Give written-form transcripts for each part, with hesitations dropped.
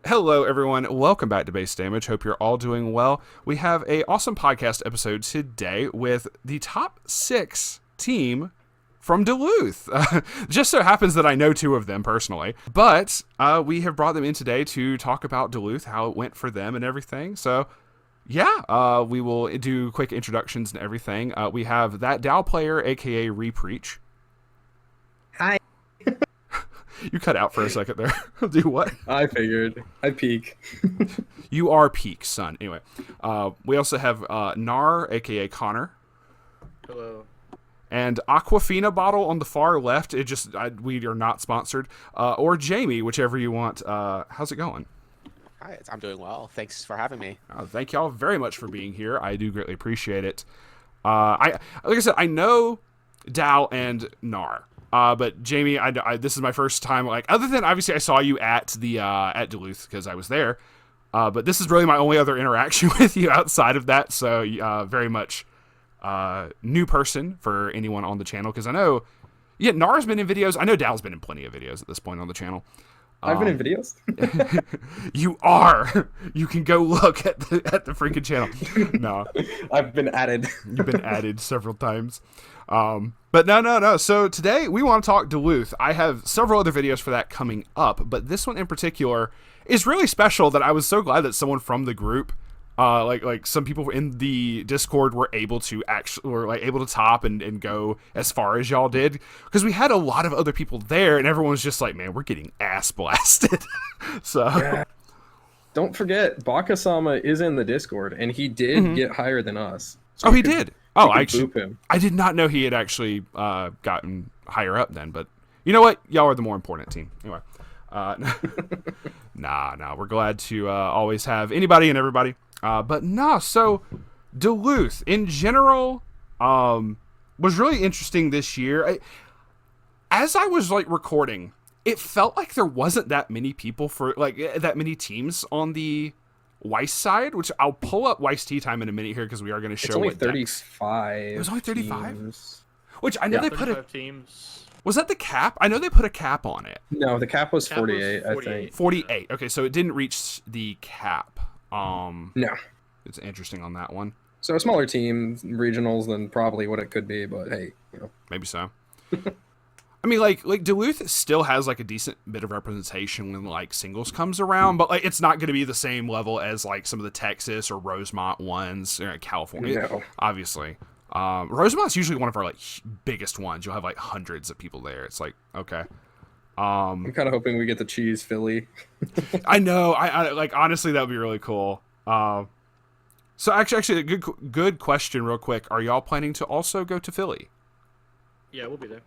Hello, everyone. Welcome back to Base Damage. Hope you're all doing well. We have a awesome podcast episode today with the top 6 team from Duluth. Just so happens that I know 2 of them personally, but we have brought them in today to talk about Duluth, how it went for them and everything. So yeah, we will do quick introductions and everything. We have that Dow player, aka Repreach. Hi. You cut out for a second there. Do what? I figured. I peek. You are peak, son. Anyway, we also have Nar, aka Connor. Hello. And Aquafina bottle on the far left. We are not sponsored. Or Jamie, whichever you want. How's it going? Hi, I'm doing well. Thanks for having me. Thank y'all very much for being here. I do greatly appreciate it. Like I said, I know Dow and Nar. But Jamie, this is my first time. Like, other than obviously I saw you at the at Duluth because I was there. But this is really my only other interaction with you outside of that. So very much new person for anyone on the channel, because I know Nar's been in videos. I know Dow's been in plenty of videos at this point on the channel. I've been in videos. You are. You can go look at the freaking channel. No, I've been added. You've been added several times. But no. So today we want to talk Duluth. I have several other videos for that coming up, but this one in particular is really special that I was so glad that someone from the group, like some people in the Discord were able to top and go as far as y'all did, because we had a lot of other people there and everyone was just like, man, we're getting ass blasted. So yeah. Don't forget, Bakasama is in the Discord and he did get higher than us. So he did. Oh, I did not know he had actually gotten higher up then, but you know what? Y'all are the more important team. Anyway, nah, we're glad to always have anybody and everybody. But no, so Duluth in general was really interesting this year. As I was recording, it felt like there wasn't that many people for that many teams on the Weiss side, which I'll pull up Weiss tea time in a minute here because we are going to show. It's only 35. It was only 35. Teams. Which I know they put teams. Was that the cap? I know they put a cap on it. No, the cap was 48. I think 48. Okay, so it didn't reach the cap. No, it's interesting on that one. So a smaller team, regionals than probably what it could be, but hey, maybe so. I mean, like Duluth still has a decent bit of representation when singles comes around, but it's not going to be the same level as some of the Texas or Rosemont ones or California. No. Obviously, Rosemont's usually one of our biggest ones. You'll have hundreds of people there. It's okay. I'm kind of hoping we get the cheese Philly. I know. I honestly, that would be really cool. So actually, a good question, real quick. Are y'all planning to also go to Philly? Yeah, we'll be there.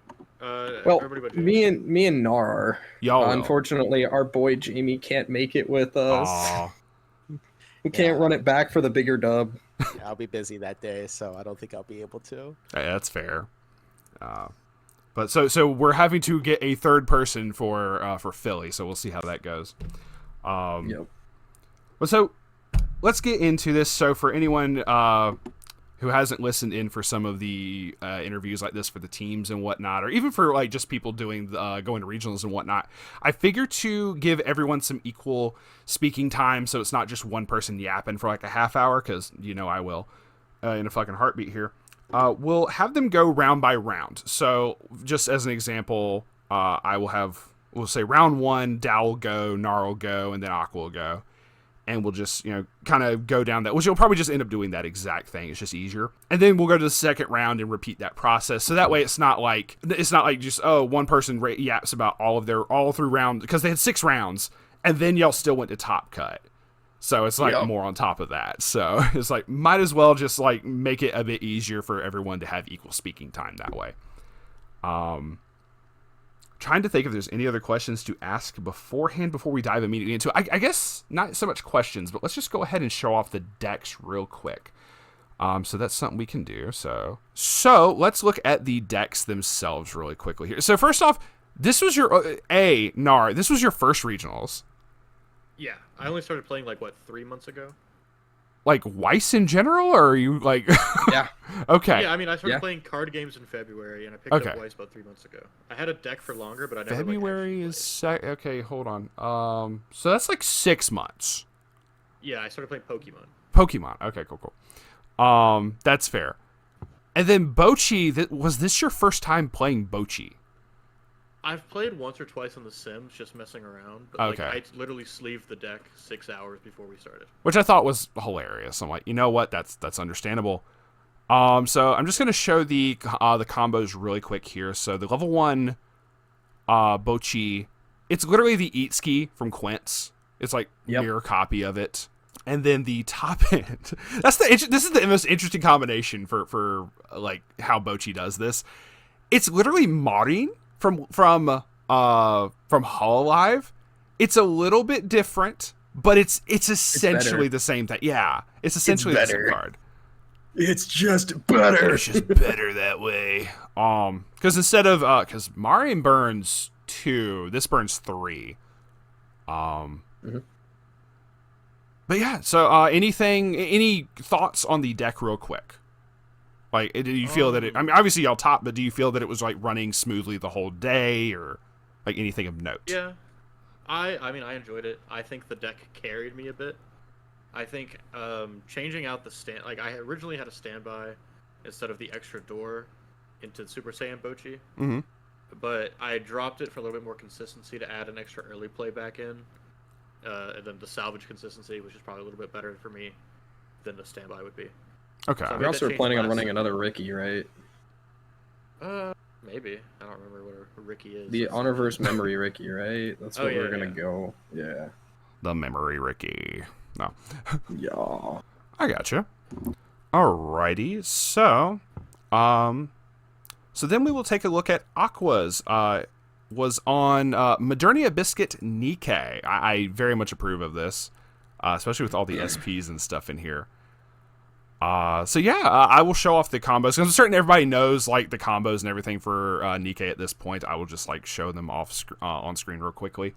Well, me and Nar are. Y'all unfortunately, our boy Jamie can't make it with us. We can't run it back for the bigger dub. Yeah, I'll be busy that day, so I don't think I'll be able to. Hey, that's fair. But so we're having to get a third person for Philly, so we'll see how that goes. Yep. But so let's get into this. So for anyone who hasn't listened in for some of the interviews like this for the teams and whatnot, or even for just people doing going to regionals and whatnot, I figured to give everyone some equal speaking time, so it's not just one person yapping for a half hour, because I will in a fucking heartbeat here. We'll have them go round by round. So just as an example, we'll say round 1, Dow will go, Nar will go, and then Aqua will go. And we'll just, kind of go down that, which you'll probably just end up doing that exact thing. It's just easier. And then we'll go to the second round and repeat that process. So that way it's not like just, one person yaps about all through round, because they had 6 rounds and then y'all still went to top cut. So it's more on top of that. So it's might as well just make it a bit easier for everyone to have equal speaking time that way. Trying to think if there's any other questions to ask beforehand before we dive immediately into it. I guess not so much questions, but let's just go ahead and show off the decks real quick. So that's something we can do. So let's look at the decks themselves really quickly here. So first off, this was your Nar. This was your first regionals. Yeah, I only started playing 3 months ago. like Weiss in general, or are you like? Yeah. Okay. Yeah, I mean, I started Yeah. playing card games in February, and I picked Okay. up Weiss about 3 months ago. I had a deck for longer, but I never February like, is actually okay. Hold on. So that's like 6 months. played. Yeah, I started playing Pokemon. Pokemon. Okay, cool. That's fair. And then Bocce. Was this your first time playing Bocce? I've played once or twice on The Sims, just messing around. But Okay. I literally sleeved the deck 6 hours before we started. Which I thought was hilarious. I'm like, you know what? That's understandable. So I'm just gonna show the combos really quick here. So the level 1, Bocce, it's literally the Eat Ski from Quince. It's like mirror copy of it. And then the top end. This is the most interesting combination for like how Bocce does this. It's literally modding from Hololive. It's a little bit different, but it's essentially the same thing. Yeah, it's essentially the same card. It's just better. It's just better that way. Because instead of because Marion burns 2, this burns 3. But yeah. So any thoughts on the deck, real quick? Like, do you feel that it? I mean, obviously y'all top, but do you feel that it was like running smoothly the whole day, or like anything of note? Yeah, I mean, I enjoyed it. I think the deck carried me a bit. I think changing out the stand, like I originally had a standby instead of the extra door into Super Saiyan Bocce, but I dropped it for a little bit more consistency to add an extra early play back in, and then the salvage consistency, which is probably a little bit better for me than the standby would be. Okay. So You're also planning on running another Ricky, right? Maybe. I don't remember what a Ricky is. The Honorverse Memory Ricky, right? That's what we're gonna go. Yeah. The Memory Ricky. No. Yeah. I gotcha. Alrighty. So, so then we will take a look at Aqua's. Was on Modernia Biscuit Nikkei. I very much approve of this, especially with all the SPs and stuff in here. So yeah, I will show off the combos because I'm certain everybody knows like the combos and everything for Nikkei at this point. I will just like show them off on screen real quickly.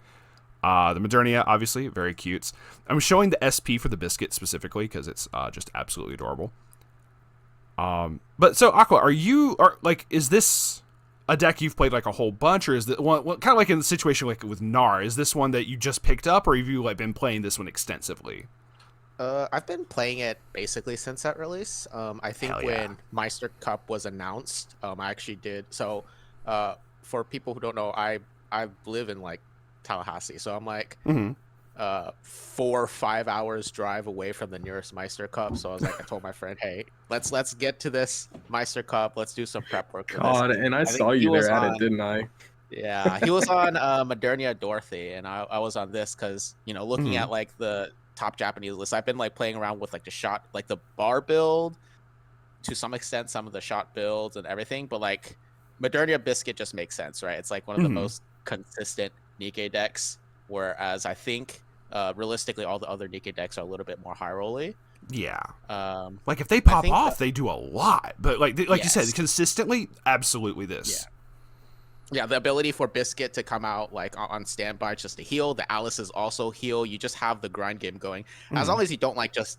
The Modernia, obviously, very cute. I'm showing the SP for the biscuit specifically because it's just absolutely adorable. But so Aqua, is this a deck you've played like a whole bunch, or is that one kind of like in the situation like with Nar? Is this one that you just picked up, or have you like been playing this one extensively? I've been playing it basically since that release. I think when Meister Cup was announced, I actually did. So, for people who don't know, I live in like Tallahassee, so I'm like 4 or 5 hours drive away from the nearest Meister Cup. So I was like, I told my friend, hey, let's get to this Meister Cup. Let's do some prep work. God, and I saw you there at it, didn't I? Yeah, he was on Modernia Dorothy, and I was on this because looking at like the top Japanese list, I've been like playing around with like the bar build to some extent, some of the shot builds and everything, but like Modernia Biscuit just makes sense, right? It's like one of the most consistent Nikkei decks, whereas I think realistically all the other Nikkei decks are a little bit more high rolly. Yeah. Like if they pop off, they do a lot, but like you said, consistently, absolutely this. Yeah, the ability for Biscuit to come out like on standby just to heal. The Alice's also heal. You just have the grind game going. As long as you don't like just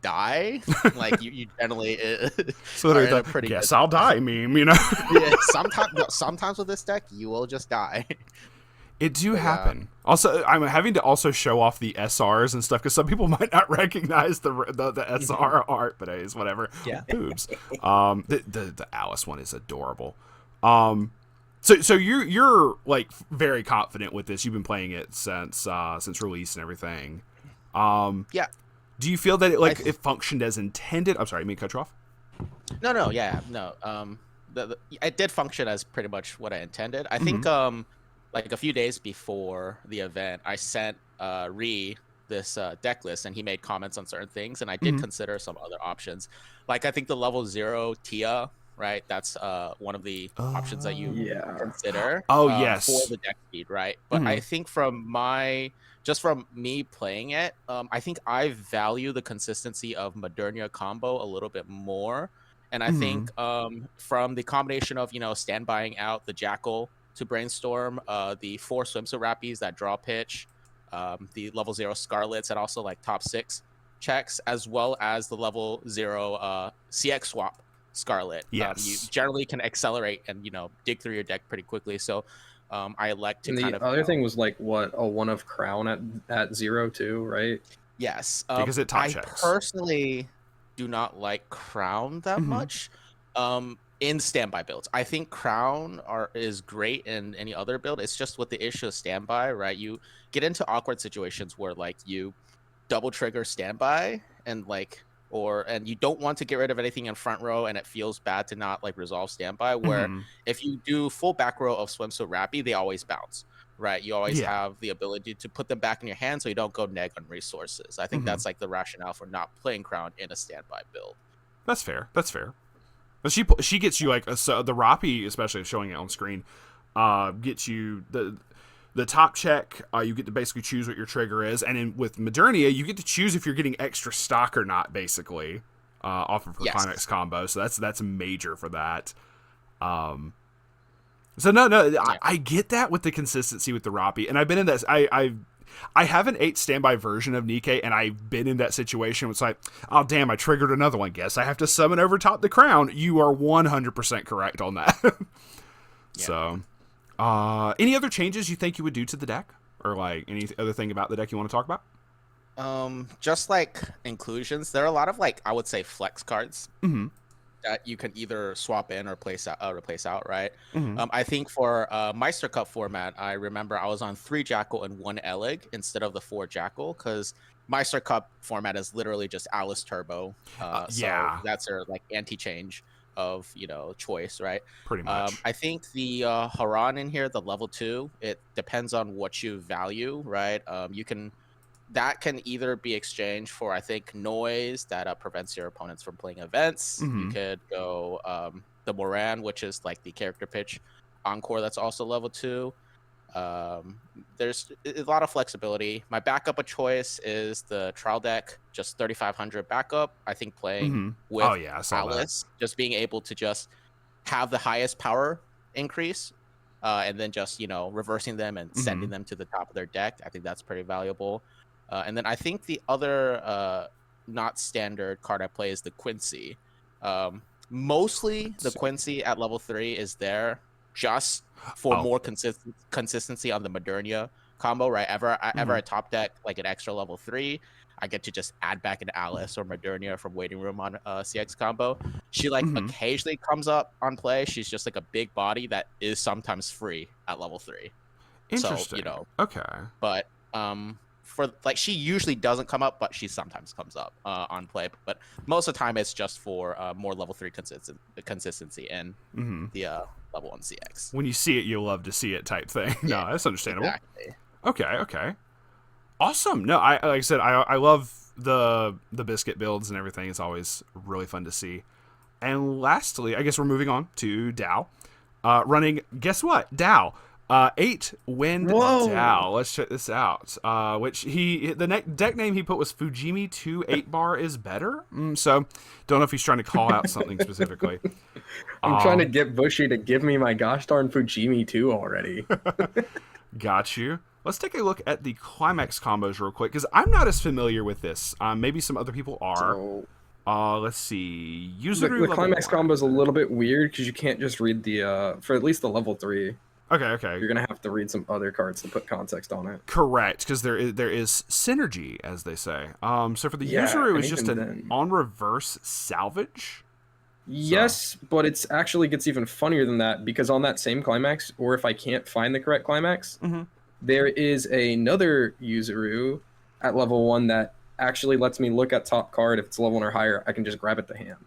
die, like you generally so are in a pretty guess good... I'll die meme, Yeah, sometimes with this deck you will just die. It do happen. Also, I'm having to also show off the SRs and stuff because some people might not recognize the SR art, but it's whatever. Yeah, boobs. The Alice one is adorable. So you're like very confident with this. You've been playing it since release and everything. Yeah. Do you feel that it functioned as intended? I'm sorry, I mean cut you off. No. It did function as pretty much what I intended. I think like a few days before the event, I sent this deck list, and he made comments on certain things, and I did consider some other options. Like I think the level 0 Tia. Right, that's one of the options that you consider. Yes, for the deck speed, right? But I think from me playing it, I think I value the consistency of Modernia combo a little bit more, and I think from the combination of standbying out the Jackal to brainstorm, the 4 swimsuit rappies that draw pitch, the level 0 Scarlets, and also like top 6 checks, as well as the level 0 CX swap Scarlet. Yes. You generally can accelerate and dig through your deck pretty quickly. So I elect to And kind the of. other thing was like what, a 1 of Crown at 0 too, right? Yes, Because it top I checks. personally do not like Crown that Mhm. much. In standby builds, I think Crown is great in any other build. It's just with the issue of standby, right? You get into awkward situations where like you double trigger standby and and you don't want to get rid of anything in front row, and it feels bad to not like resolve standby. Where Mhm. if you do full back row of Swimsuit Rappy, they always bounce. Right, you always Yeah. have the ability to put them back in your hand, so you don't go neg on resources. I think Mhm. that's like the rationale for not playing Crown in a standby build. That's fair. That's fair. But she gets you like so the Roppy, especially showing it on screen, gets you the top check. You get to basically choose what your trigger is, and with Modernia, you get to choose if you're getting extra stock or not. Basically, off of her Yes. climax combo. So that's major for that. So no, Yeah. I get that with the consistency with the Roppy, and I've been in that. I have an 8 standby version of Nikke, and I've been in that situation. It's like, oh damn, I triggered another one. Guess I have to summon over top the Crown. You are 100% correct on that. Yeah. So, any other changes you think you would do to the deck, or like any other thing about the deck you want to talk about? Just like inclusions, there are a lot of like I would say flex cards Mm-hmm. that you can either swap in or replace out, right? Mm-hmm. I think for Meister Cup format, I remember I was on 3 Jackal and 1 Eleg instead of the 4 Jackal, because Meister Cup format is literally just Alice Turbo. Yeah. So that's their like anti-change of choice, right? Pretty much. I think the Haran in here, the level 2, it depends on what you value, right? That can either be exchanged for, I think, noise that prevents your opponents from playing events. Mhm. You could go the Moran, which is like the character pitch encore that's also level 2. There's a lot of flexibility. My backup of choice is the trial deck, just 3,500 backup. I think playing Mhm. with Oh yeah, I saw that. Alice, just being able to just have the highest power increase, and then just reversing them and sending them to the top of their deck. I think that's pretty valuable. And then I think the other not standard card I play is the Quincy. Mostly the Quincy at level 3 is there just for more consistency on the Modernia combo, right? Ever I top deck like an extra level 3, I get to just add back an Alice or Modernia from waiting room on CX combo. She occasionally comes up on play. She's just like a big body that is sometimes free at level 3. Interesting. So, okay. But for like she usually doesn't come up, but she sometimes comes up on play. But most of the time, it's just for more level 3 consistency in the level 1 CX. When you see it, you'll love to see it type thing. No, that's understandable. Exactly. Okay. Awesome. No, I like I said, I love the biscuit builds and everything. It's always really fun to see. And lastly, I guess we're moving on to Dow. Running, guess what? Dow. 8 wind Dow. Let's check this out. Which deck name he put was Fujimi 2 8 bar is better. So don't know if he's trying to call out something specifically. I'm trying to get Bushy to give me my gosh darn Fujimi 2 already. Got you. Let's take a look at the climax combos real quick, because I'm not as familiar with this. Maybe some other people are. So, let's see. the climax combo is a little bit weird because you can't just read the for at least the level 3. Okay. You're gonna have to read some other cards to put context on it. Correct, because there is synergy, as they say. So for the user, it was just an on reverse salvage. Yes, but it's actually gets even funnier than that, because on that same climax, or if I can't find the correct climax, there is another Yuzuru at level 1 that actually lets me look at top card. If it's level 1 or higher, I can just grab it to hand.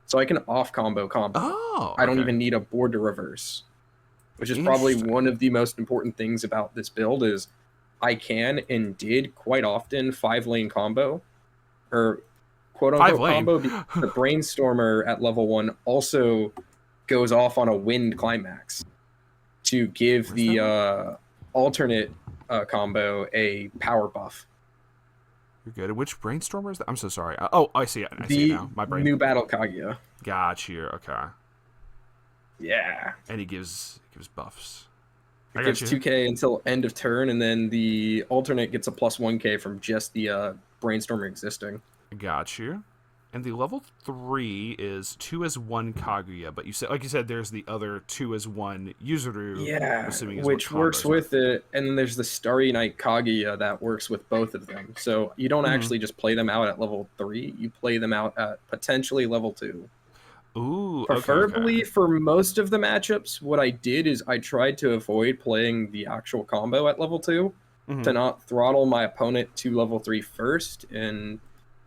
So I can off combo. Oh, I don't even need a board to reverse. Which is probably one of the most important things about this build is I can and did quite often 5-lane combo, or quote-unquote combo. The Brainstormer at level 1 also goes off on a wind climax to give the alternate combo a power buff. You're good. Which Brainstormer is that? I'm so sorry. I see it. I see it now. My brain. New Battle Kaguya. Got you. Okay. Yeah. And he gives buffs. It gives 2k until end of turn, and then the alternate gets a plus 1k from just the Brainstormer existing. Got you. And the level 3 is 2 as 1 Kaguya, but you said, like you said, there's the other 2 as 1 Yuzuru. Yeah, assuming is which what works combos with it, and then there's the Starry Night Kaguya that works with both of them. So you don't actually just play them out at level 3; you play them out at potentially level 2. Ooh, Preferably okay. for most of the matchups, what I did is I tried to avoid playing the actual combo at level 2 to not throttle my opponent to level 3 first and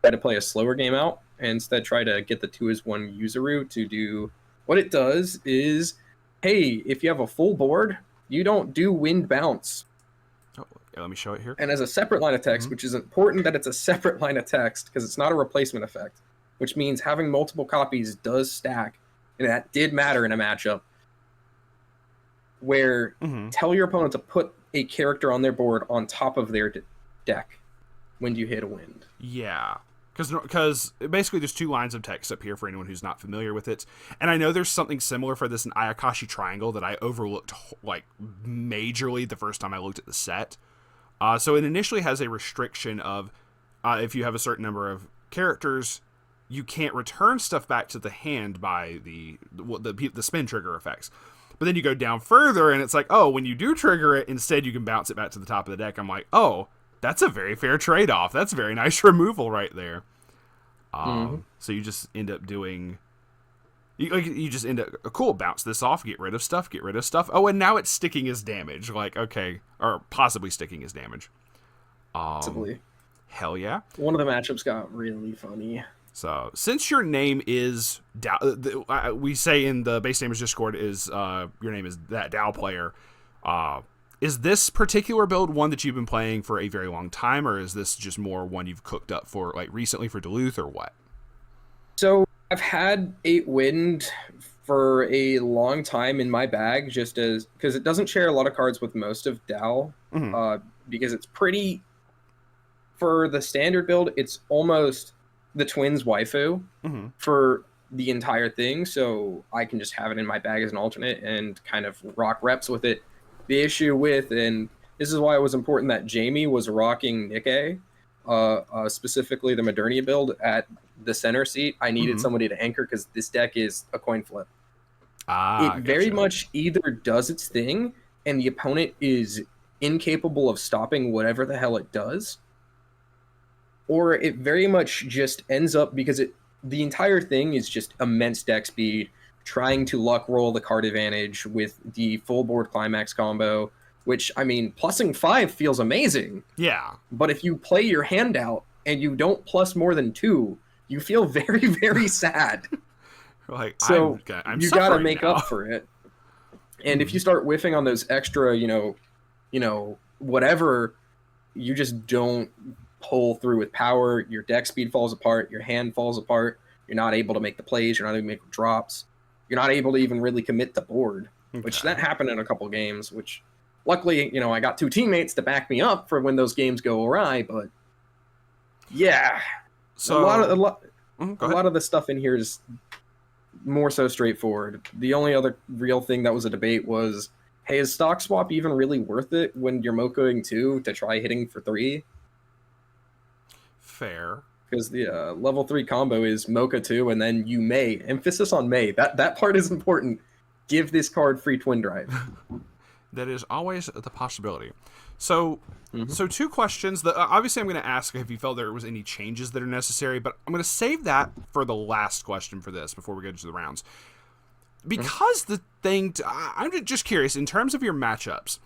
try to play a slower game out, and instead try to get the 2 as 1 Yuzuru to do what it does is, hey, if you have a full board, you don't do wind bounce. Oh, yeah, let me show it here. And as a separate line of text, which is important that it's a separate line of text because it's not a replacement effect, which means having multiple copies does stack, and that did matter in a matchup where tell your opponent to put a character on their board on top of their deck when you hit a wind. Yeah. Because basically there's 2 lines of text up here for anyone who's not familiar with it. And I know there's something similar for this in Ayakashi Triangle that I overlooked like majorly the first time I looked at the set. So it initially has a restriction of if you have a certain number of characters, you can't return stuff back to the hand by the spin trigger effects. But then you go down further and it's like, oh, when you do trigger it, instead you can bounce it back to the top of the deck. I'm like, oh, that's a very fair trade-off. That's very nice removal right there. So you just end up doing... You just end up... Cool, bounce this off, get rid of stuff. Oh, and now it's sticking as damage. Like, okay. Or possibly sticking as damage. Possibly. Hell yeah. One of the matchups got really funny. So, since your name is... we say in the Base Namers Discord is... your name is that Dow player. Is this particular build one that you've been playing for a very long time, or is this just more one you've cooked up for like recently for Duluth, or what? So I've had 8 Wind for a long time in my bag, just as because it doesn't share a lot of cards with most of Dow, because it's pretty. For the standard build, it's almost the Twins waifu for the entire thing, so I can just have it in my bag as an alternate and kind of rock reps with it. The issue with, and this is why it was important that Jamie was rocking Nikkei, specifically the Modernia build at the center seat. I needed somebody to anchor because this deck is a coin flip. It very much either does its thing and the opponent is incapable of stopping whatever the hell it does, or it very much just ends up because the entire thing is just immense deck speed, trying to luck roll the card advantage with the full board climax combo, which, I mean, plussing 5 feels amazing. Yeah. But if you play your hand out and you don't plus more than 2, you feel very, very sad. Like, so I'm you gotta suffering make now. up for it. And if you start whiffing on those extra, whatever, you just don't pull through with power. Your deck speed falls apart. Your hand falls apart. You're not able to make the plays. You're not able to make drops. You're not able to even really commit the board, which that happened in a couple games, which luckily, I got 2 teammates to back me up for when those games go awry, but yeah. So a lot of the stuff in here is more so straightforward. The only other real thing that was a debate was, hey, is stock swap even really worth it when you're mocoing 2 to try hitting for 3? Fair. Because the level 3 combo is Mocha 2, and then you may, emphasis on may, that part is important, give this card free Twin Drive. That is always the possibility. So, so 2 questions. Obviously, I'm going to ask if you felt there was any changes that are necessary, but I'm going to save that for the last question for this before we get to the rounds. Because the thing, I'm just curious, in terms of your matchups,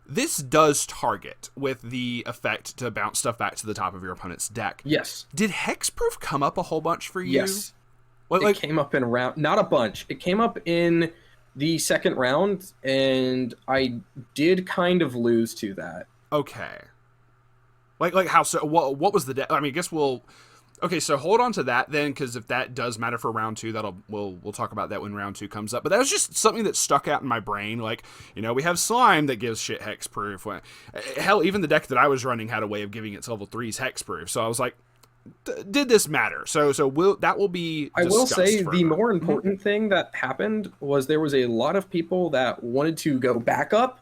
this does target with the effect to bounce stuff back to the top of your opponent's deck. Yes. Did Hexproof come up a whole bunch for you? Yes. It came up in a round, not a bunch. It came up in the second round, and I did kind of lose to that. Okay. Like how so? What was the deck? I mean, I guess we'll. Okay, so hold on to that then, because if that does matter for round 2, we'll talk about that when round 2 comes up. But that was just something that stuck out in my brain. Like, we have Slime that gives shit hexproof. Hell, even the deck that I was running had a way of giving its level 3s hexproof. So I was like, did this matter? So that will be. I will say the more important thing that happened was there was a lot of people that wanted to go back up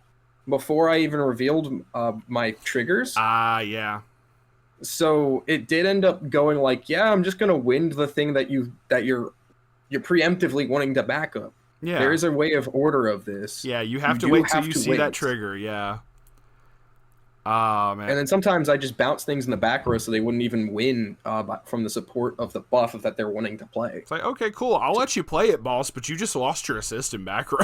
before I even revealed my triggers. Yeah. So it did end up going like, yeah, I'm just gonna wind the thing that you're preemptively wanting to back up. Yeah. There is a way of order of this. Yeah, you have to do wait till have you to see that wait. trigger. Yeah. Man. And then sometimes I just bounce things in the back row so they wouldn't even win from the support of the buff that they're wanting to play. It's like, okay, cool. I'll let you play it, boss, but you just lost your assist in back row.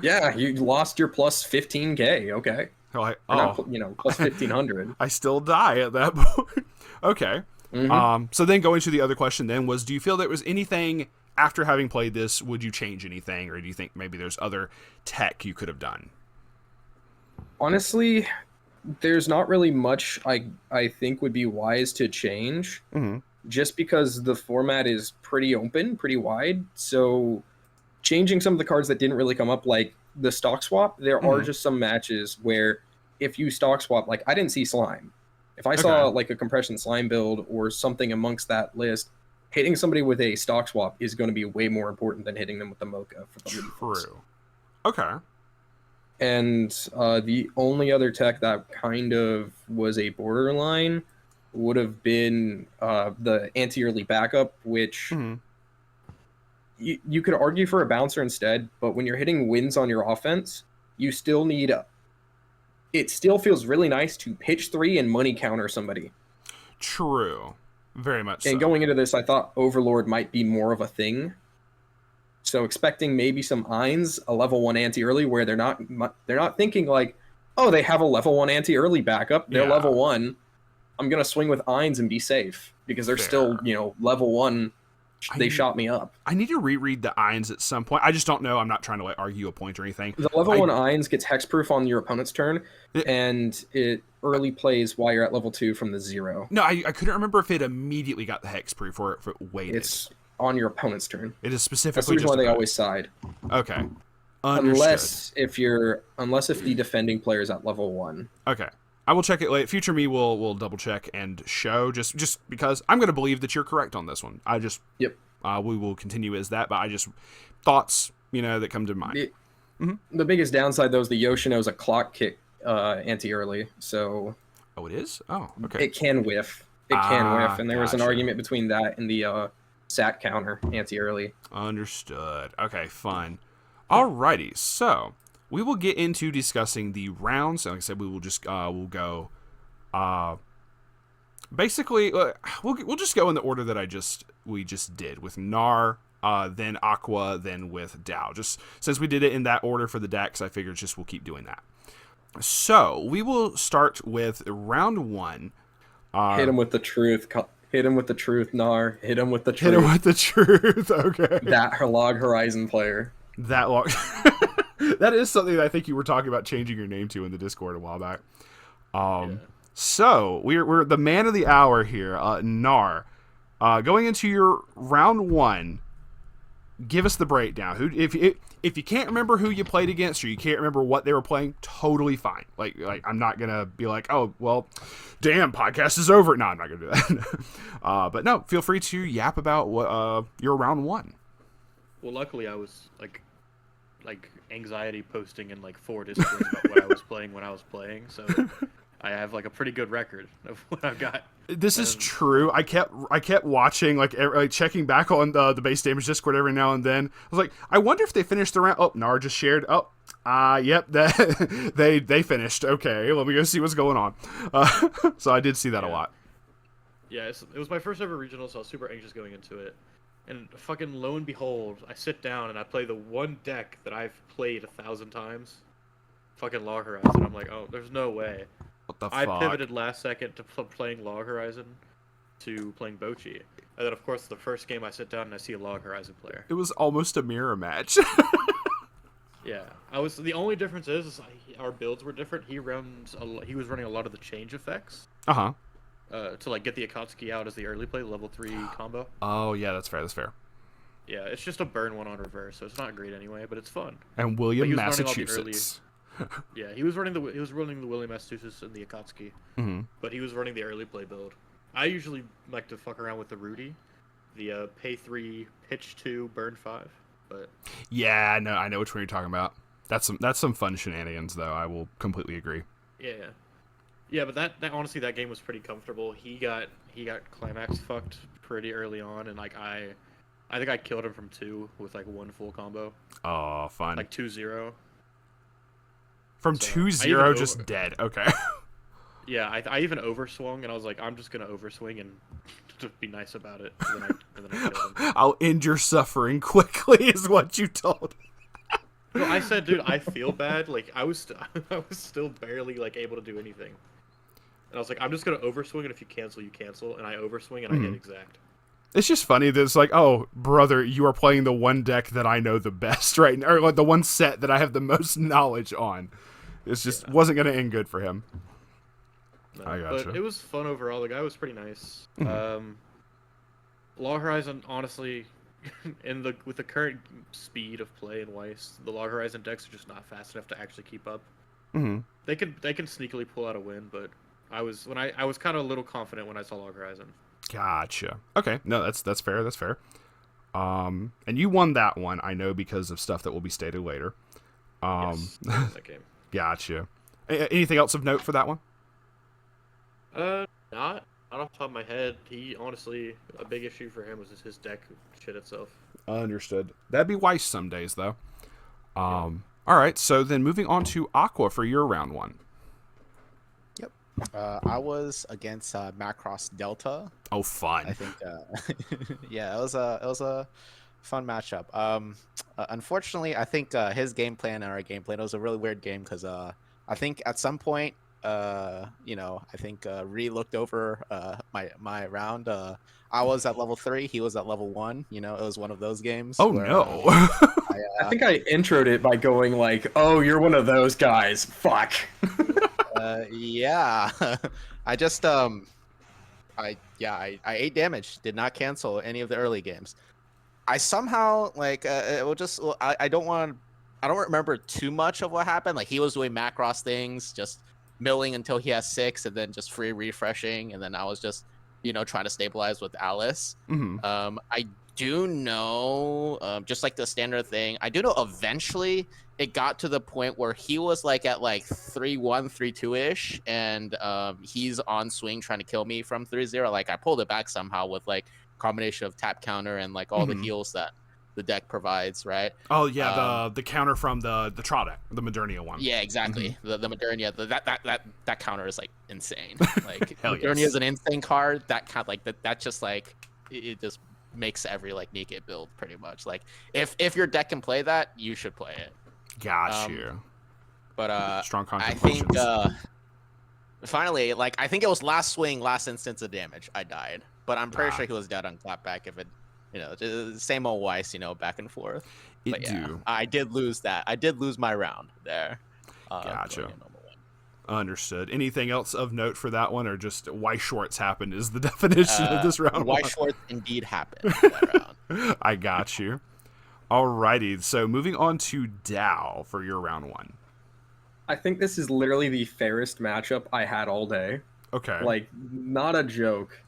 Yeah, you lost your plus 15k. Okay. Like, Or not, oh, plus 1500. I still die at that point. Okay. Mhm. So then going to the other question then was, do you feel there was anything after having played this, would you change anything, or do you think maybe there's other tech you could have done? Honestly, there's not really much I think would be wise to change, just because the format is pretty open, pretty wide. So changing some of the cards that didn't really come up, like the stock swap, there are just some matches where if you stock swap, like I didn't see slime. If I saw like a compression slime build or something amongst that list, hitting somebody with a stock swap is going to be way more important than hitting them with the mocha for the lethals. True. Okay. And the only other tech that kind of was a borderline would have been the anti-early backup, which you could argue for a bouncer instead, but when you're hitting wins on your offense, you still need it still feels really nice to pitch 3 and money counter somebody. True. Very much so. And going into this, I thought Overlord might be more of a thing. So expecting maybe some Eins, a level 1 anti-early, where they're not thinking like, oh, they have a level 1 anti-early backup. They're level 1. I'm going to swing with Eins and be safe because they're still, level 1. They shot me up. I need to reread the Eins at some point. I just don't know. I'm not trying to like argue a point or anything. The level 1 Eins gets hexproof on your opponent's turn, and it early plays while you're at level 2 from the 0. No, I couldn't remember if it immediately got the hexproof or if it waited. It's on your opponent's turn. It is specifically That's the reason just why they always side. Okay. Unless if the defending player is at level 1. Okay. I will check it later. Future me will double check and show just because I'm going to believe that you're correct on this one. Yep. We will continue as that, but I just thoughts that come to mind. The biggest downside though is the Yoshino is a clock kick anti-early, so it is. Oh, okay. It can whiff. And there was an gotcha. argument between that and the sat counter anti-early. Understood. Okay, fun. Alrighty, so we will get into discussing the rounds. Like I said, we will just we'll go. Basically, we'll just go in the order that we just did with Gnar, then Aqua, then with Dow. Just since we did it in that order for the decks, I figured we'll keep doing that. So we will start with round 1. Hit him with the truth. Hit him with the truth, Gnar. Hit him with the truth. Hit him with the truth. Okay. That Log Horizon player. That log. That is something that I think you were talking about changing your name to in the Discord a while back. So we're the man of the hour here, Gnar. Going into your round 1, give us the breakdown. Who, if you can't remember who you played against or you can't remember what they were playing, totally fine. Like I'm not gonna be like, oh well, damn, podcast is over. No, I'm not gonna do that. But no, feel free to yap about what your round 1. Well, luckily I was like anxiety posting in like 4 Discords about what I was playing when I was playing, so I have like a pretty good record of what I've got. This is true. I kept watching, like checking back on the base damage Discord every now and then. I was like, I wonder if they finished the round. Oh, Gnar just shared. Oh, yep, they finished. Okay, let me go see what's going on. So I did see that a lot. Yeah, it was my first ever regional, so I was super anxious going into it. And fucking lo and behold, I sit down and I play the one deck that I've played 1,000 times. Fucking Log Horizon. I'm like, oh, there's no way. What the I fuck? pivoted last second to playing Log Horizon to playing Bochi. And then, of course, the first game I sit down and I see a Log Horizon player. It was almost a mirror match. Yeah, the only difference is our builds were different. He was running a lot of the change effects. Uh-huh. To like get the Akatsuki out as the early play, level 3 combo. Oh yeah, that's fair. Yeah, it's just a burn 1 on reverse, so it's not great anyway, but it's fun. And William, Massachusetts. Yeah, he was running the William Massachusetts and the Akatsuki, but he was running the early play build. I usually like to fuck around with the Rudy, the pay 3, pitch 2, burn 5. But yeah, no, I know which one you're talking about. That's some fun shenanigans, though. I will completely agree. Yeah. Yeah, but that honestly, that game was pretty comfortable. He got climax fucked pretty early on, and like I think I killed him from 2 with like 1 full combo, Oh, fun. like 2-0. From So, 2-0, just dead. Okay. Yeah, I even overswung, and I was like, I'm just gonna overswing and to be nice about it. And then I killed him. I'll end your suffering quickly, is what you told. No, I said, dude, I feel bad. Like I was still barely like able to do anything. And I was like, I'm just gonna overswing, and if you cancel, you cancel. And I overswing, and I hit exact. It's just funny that it's like, oh, brother, you are playing the one deck that I know the best right now, or like the one set that I have the most knowledge on. It's just wasn't going to end good for him. No, I gotcha. But it was fun overall. The guy was pretty nice. Log Horizon, honestly, with the current speed of play in Weiss, the Log Horizon decks are just not fast enough to actually keep up. Mm-hmm. They can sneakily pull out a win, but I was kind of a little confident when I saw Log Horizon. Gotcha. Okay, no, that's fair. That's fair. And you won that one, I know, because of stuff that will be stated later. Yes, that game. Gotcha. Anything else of note for that one? Not off the top of my head. He honestly, a big issue for him was just his deck shit itself. Understood. That'd be Weiss some days, though. All right, so then moving on to Aqua for your round 1. Yep. I was against Macross Delta. Oh, fun. I think, yeah, it was a fun matchup. Unfortunately, I think his game plan and our game plan, it was a really weird game because I think at some point, I think Ree looked over my round. I was at level 3, he was at level 1. It was one of those games. Oh, where, no. I think I introed it by going like, "Oh, you're one of those guys. Fuck." Yeah. I just I 8 damage, did not cancel any of the early games. I somehow I don't remember too much of what happened. Like he was doing Macross things, just milling until he has 6 and then just free refreshing, and then I was just trying to stabilize with Alice. Mm-hmm. I do know, just like the standard thing, I do know eventually it got to the point where he was like at like 3-1, 3-2-ish, and he's on swing trying to kill me from 3-0. Like I pulled it back somehow with like combination of tap counter and like all the heals that the deck provies, right? Oh yeah, the counter from the Trotta, the Modernia one. Yeah, exactly. The Modernia, that counter is like insane. Like Hell Modernia yes. is an insane card. That kind like that just like it just makes every like Nikke build pretty much. Like if your deck can play that, you should play it. Got you. But strong I think contemplations. finally, like I think it was last swing, last instance of damage, I died. But I'm pretty sure he was dead on clapback if it, just same old Weiss, back and forth. But yeah, I did lose that. I did lose my round there. Gotcha. going in number 1. Understood. Anything else of note for that one, or just Weiss Schwarz happened is the definition of this round? Weiss Schwarz indeed happened that round. I got you. Alrighty, so moving on to Dow for your round 1. I think this is literally the fairest matchup I had all day. Okay. Like, not a joke.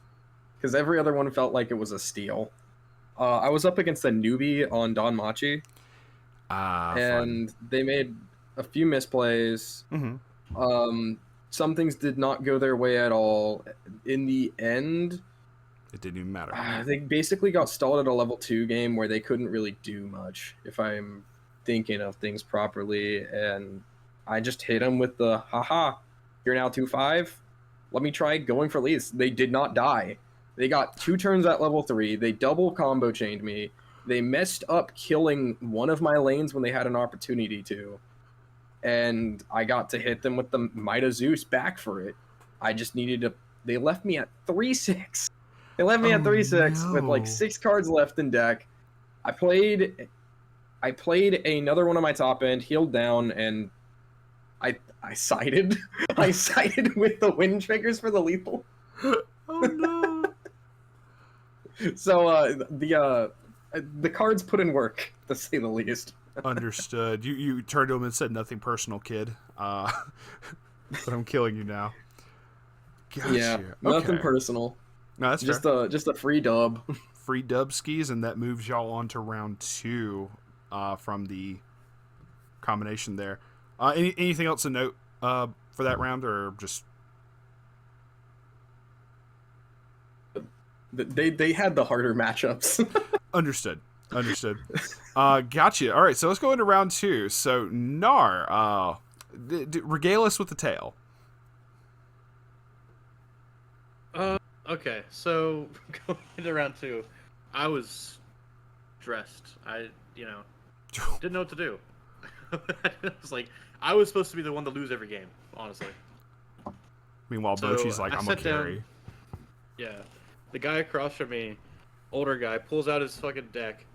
Because every other one felt like it was a steal. I was up against a newbie on Don Machi. And they made a few misplays. Mm-hmm. Some things did not go their way at all. In the end, It didn't even matter. they basically got stalled at a level 2 game where they couldn't really do much, if I'm thinking of things properly. And I just hit them with the, haha, you're now 2-5. Let me try going for leads. They did not die. They got 2 turns at level 3. They double combo chained me. They messed up killing one of my lanes when they had an opportunity to. And I got to hit them with the Might of Zeus back for it. I just needed to... They left me at 3-6. They left me at 3-6 with like 6 cards left in deck. I played another one on my top end, healed down, and I sided. I sided with the wind triggers for the lethal. Oh no. So the cards put in work, to say the least. Understood. You turned to him and said, "Nothing personal, kid. But I'm killing you now." Gotcha. Yeah, nothing personal. No, that's just fair. a free dub. Free dub skis, and that moves y'all on to round 2 from the combination there. Anything else to note for that round, or just They had the harder matchups. Understood. Gotcha. All right, so let's go into round 2. So Nar, regale us with the tale. Okay, so going into round 2, I was stressed. I didn't know what to do. It was like I was supposed to be the one to lose every game, honestly. Meanwhile, So Bochy's like, I I'm a sat down- carry. Yeah, the guy across from me, older guy, pulls out his fucking deck.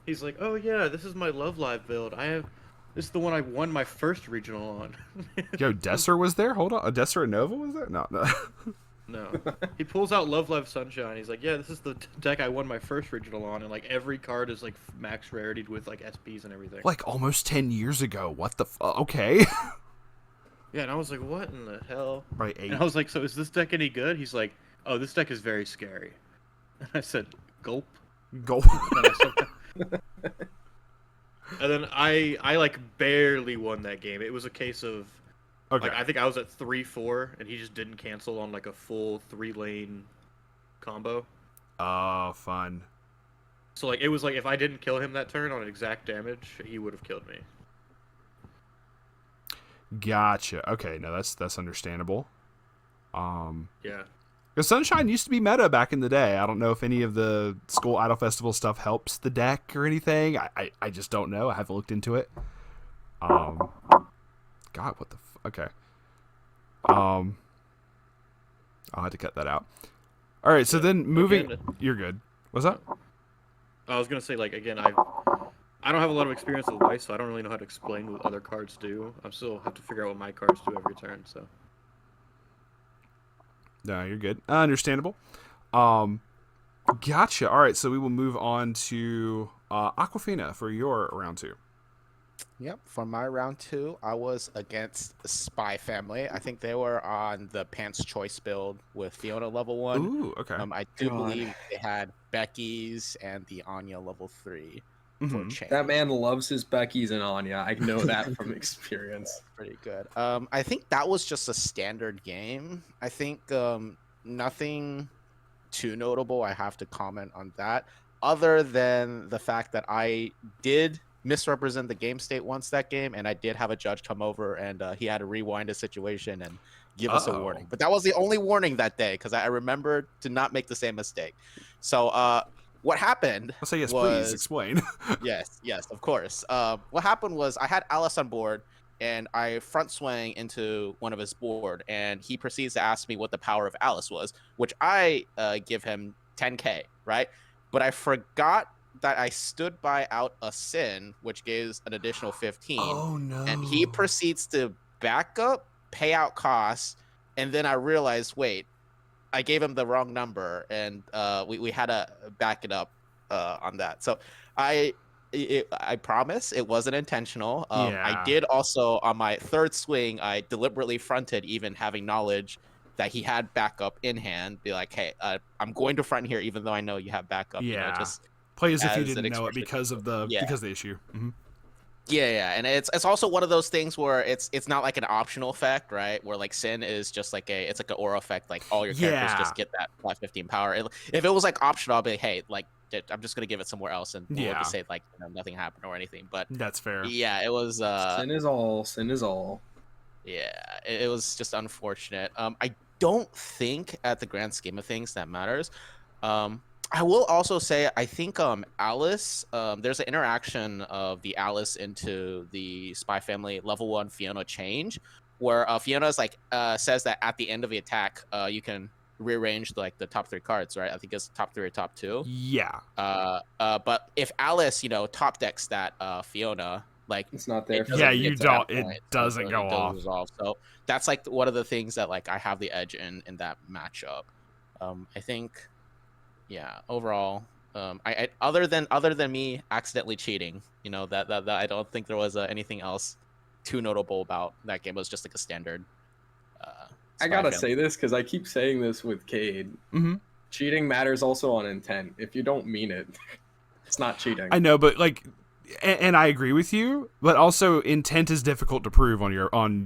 He's like, "Oh yeah, this is my Love Live build. This is the one I won my first regional on." Yo, Desser was there? Hold on. Desser and Nova was there? No. No. He pulls out Love Live Sunshine. He's like, "Yeah, this is the deck I won my first regional on, and like every card is like max rarity with like SPs and everything." Like almost 10 years ago. What the okay. Yeah, and I was like, "What in the hell?" Right, 8. And I was like, "So is this deck any good?" He's like, "Oh, this deck is very scary." And I said, "Gulp." Go. And then I like barely won that game. It was a case of Okay. like I think I was at 3-4 and he just didn't cancel on like a full 3-lane combo. Oh, fun. So like it was like if I didn't kill him that turn on exact damage, he would have killed me. Gotcha. Okay, no, that's understandable. Yeah. Because Sunshine used to be meta back in the day. I don't know if any of the School Idol Festival stuff helps the deck or anything. I just don't know. I haven't looked into it. God, what the okay. I'll have to cut that out. All right, so then moving... Again, You're good. What's that? I was gonna say like again I don't have a lot of experience with Weiss, so I don't really know how to explain what other cards do. I still have to figure out what my cards do every turn. So. No, you're good. Understandable. Gotcha. All right, so we will move on to Aquafina for your round 2. Yep, for my round 2, I was against the Spy Family. I think they were on the Pants Choice build with Fiona level 1. Ooh, okay. I do believe they had Becky's and the Anya level 3 for change. That man loves his Becky's and Anya. I know that from experience. Pretty good. I think that was just a standard game. I think nothing too notable I have to comment on that, other than the fact that I did misrepresent the game state once that game, and I did have a judge come over and he had to rewind a situation and give us a warning. But that was the only warning that day because I remembered to not make the same mistake. So what happened I'll say yes, was, please explain. yes, of course. What happened was I had Alice on board and I front swing into one of his board and he proceeds to ask me what the power of Alice was, which I give him 10k, right? But I forgot that I stood by out a sin, which gives an additional 15. Oh no. And he proceeds to back up, pay out costs, and then I realized, wait, I gave him the wrong number, and we had to back it up on that. So I promise it wasn't intentional. I did also, on my third swing, I deliberately fronted, even having knowledge that he had backup in hand. Be like, hey, I'm going to front here, even though I know you have backup. Yeah. You know, just play as if you as didn't an know it expression. because of the issue. Mm-hmm. Yeah, and it's also one of those things where it's not like an optional effect, right? Where like Sin is just like it's like an aura effect, like all your characters just get that 15 power. If it was like optional, I'll be like, hey, like I'm just gonna give it somewhere else and we'll just say like nothing happened or anything. But that's fair. Yeah, it was Sin is all. Yeah, it was just unfortunate. I don't think at the grand scheme of things that matters. I will also say, I think Alice, there's an interaction of the Alice into the Spy Family level 1 Fiona change, where Fiona's like says that at the end of the attack, you can rearrange like the top 3 cards, right? I think it's top 3 or top 2. Yeah. But if Alice, top decks that Fiona, like it's not there. You don't. It doesn't go off. Resolve. So that's like one of the things that like I have the edge in that matchup. I think. Yeah, overall, I other than me accidentally cheating, that I don't think there was anything else too notable about that game. It was just like a standard. I gotta say this because I keep saying this with Cade. Mm-hmm. Cheating matters also on intent. If you don't mean it, it's not cheating. I know, but like, and I agree with you, but also intent is difficult to prove on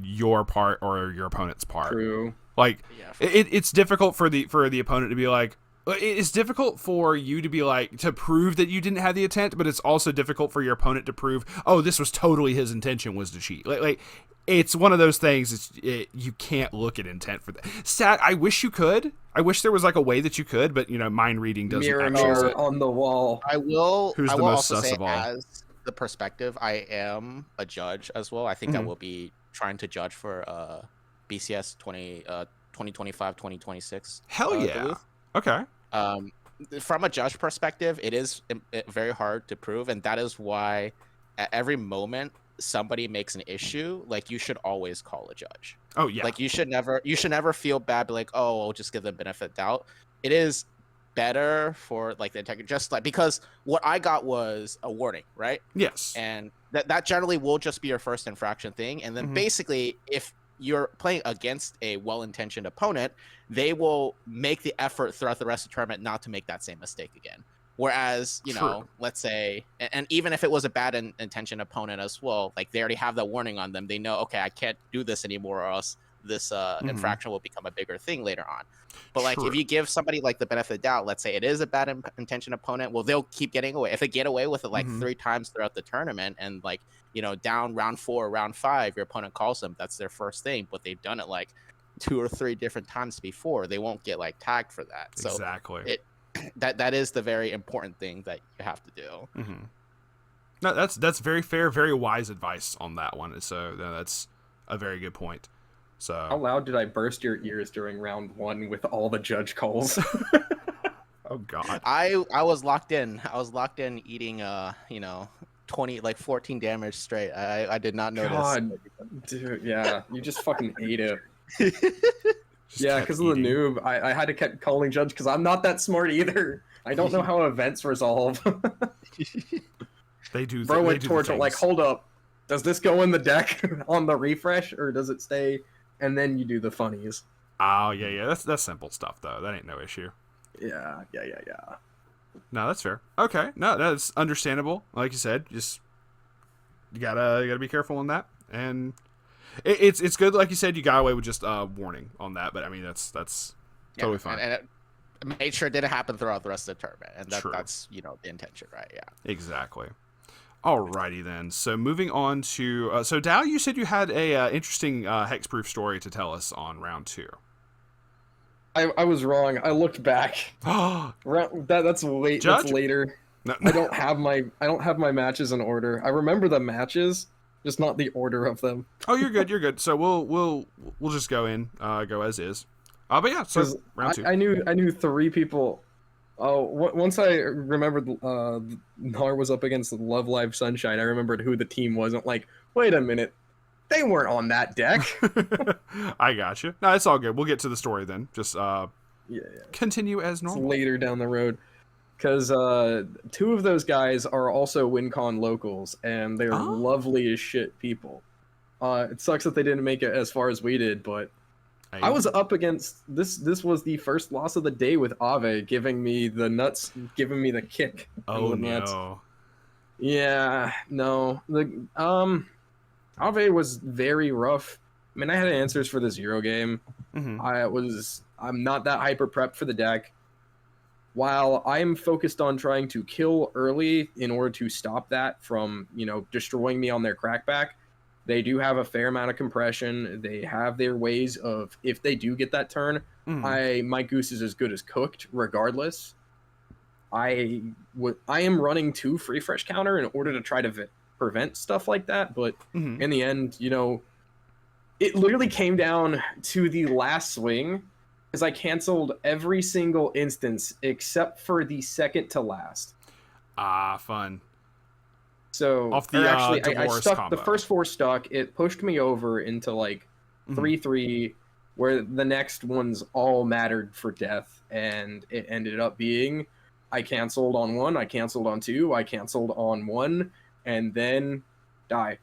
your part or your opponent's part. True. Like, it's difficult for the opponent to be like, It's difficult for you to be like to prove that you didn't have the intent, but it's also difficult for your opponent to prove, oh, this was totally his intention was to cheat. Like it's one of those things. You can't look at intent for that. I wish you could. I wish there was like a way that you could, but mind reading doesn't mirror on the wall. I will. Who's I the will most also sus say, of all? as the perspective, I am a judge as well. I think I Mhm. will be trying to judge for BCS 2025 2026. Hell yeah. Duluth. Okay. From a judge perspective, it is very hard to prove, and that is why at every moment somebody makes an issue, like you should always call a judge. Oh yeah. Like you should never feel bad, be like, oh, I'll just give them benefit of doubt. It is better for like the integrity, just like because what I got was a warning, right? Yes. And that generally will just be your first infraction thing, and then Mhm. basically if you're playing against a well-intentioned opponent, they will make the effort throughout the rest of the tournament not to make that same mistake again. Whereas, True. let's say, and even if it was a bad intention opponent as well, like they already have that warning on them. They know, okay, I can't do this anymore, or else this infraction will become a bigger thing later on. But like, True. if you give somebody like the benefit of the doubt, let's say it is a bad intention opponent, well, they'll keep getting away. If they get away with it like 3 times throughout the tournament, and like, down round 4, round 5, your opponent calls them, that's their first thing, but they've done it like 2 or 3 different times before, they won't get like tagged for that. So exactly. that is the very important thing that you have to do. Mm-hmm. No, that's very fair, very wise advice on that one. So that's a very good point. So How loud did I burst your ears during round 1 with all the judge calls? oh god. I was locked in. I was locked in eating 14 damage straight. I did not notice. God, dude, yeah, you just fucking ate it. Just Yeah, kept because of the eating. noob, I had to keep calling judge because I'm not that smart either. I don't know how events resolve. They do. Bro they went do the towards it like, things. hold up, does this go in the deck on the refresh or does it stay? And then you do the funnies. Oh yeah. That's simple stuff though. That ain't no issue. Yeah. No, that's fair. Okay, no, that's understandable. Like you said, just you gotta be careful on that, and it's good. Like you said, you got away with just warning on that, but I mean that's totally fine. And it made sure it didn't happen throughout the rest of the tournament, and True. that's the intention, right? Yeah. Exactly. Alrighty then. So moving on to so Dow, you said you had a interesting hexproof story to tell us on round 2. I was wrong. I looked back. Oh That's late. Judge? That's later. no, I don't have my matches in order. I remember the matches, just not the order of them. Oh, you're good. You're good. So we'll just go as is. But yeah. So 'Cause round 2. I knew 3 people. Oh, once I remembered Nar was up against Love Live Sunshine, I remembered who the team was. I'm like, wait a minute, they weren't on that deck. I got you. No, it's all good. We'll get to the story then. Just Yeah. continue as It's normal. later down the road. Because 2 of those guys are also WinCon locals, and they're Oh. lovely as shit people. It sucks that they didn't make it as far as we did, but I was up against this. This was the first loss of the day with Ave giving me the nuts, giving me the kick. Oh and the nuts. no. Yeah, no. Ave was very rough. I mean, I had answers for the 0 game. Mm-hmm. I'm not that hyper prepped for the deck. While I'm focused on trying to kill early in order to stop that from, destroying me on their crackback, they do have a fair amount of compression. They have their ways of, if they do get that turn, my goose is as good as cooked regardless. I am running 2 free fresh counter in order to try to prevent stuff like that, but Mm-hmm. in the end, it literally came down to the last swing because I canceled every single instance except for the second to last. Fun. So Off the, I Dolores stuck combo. the first 4 stuck. It pushed me over into like 3-3, where the next ones all mattered for death, and it ended up being I canceled on 1, I canceled on 2, I canceled on 1, and then die.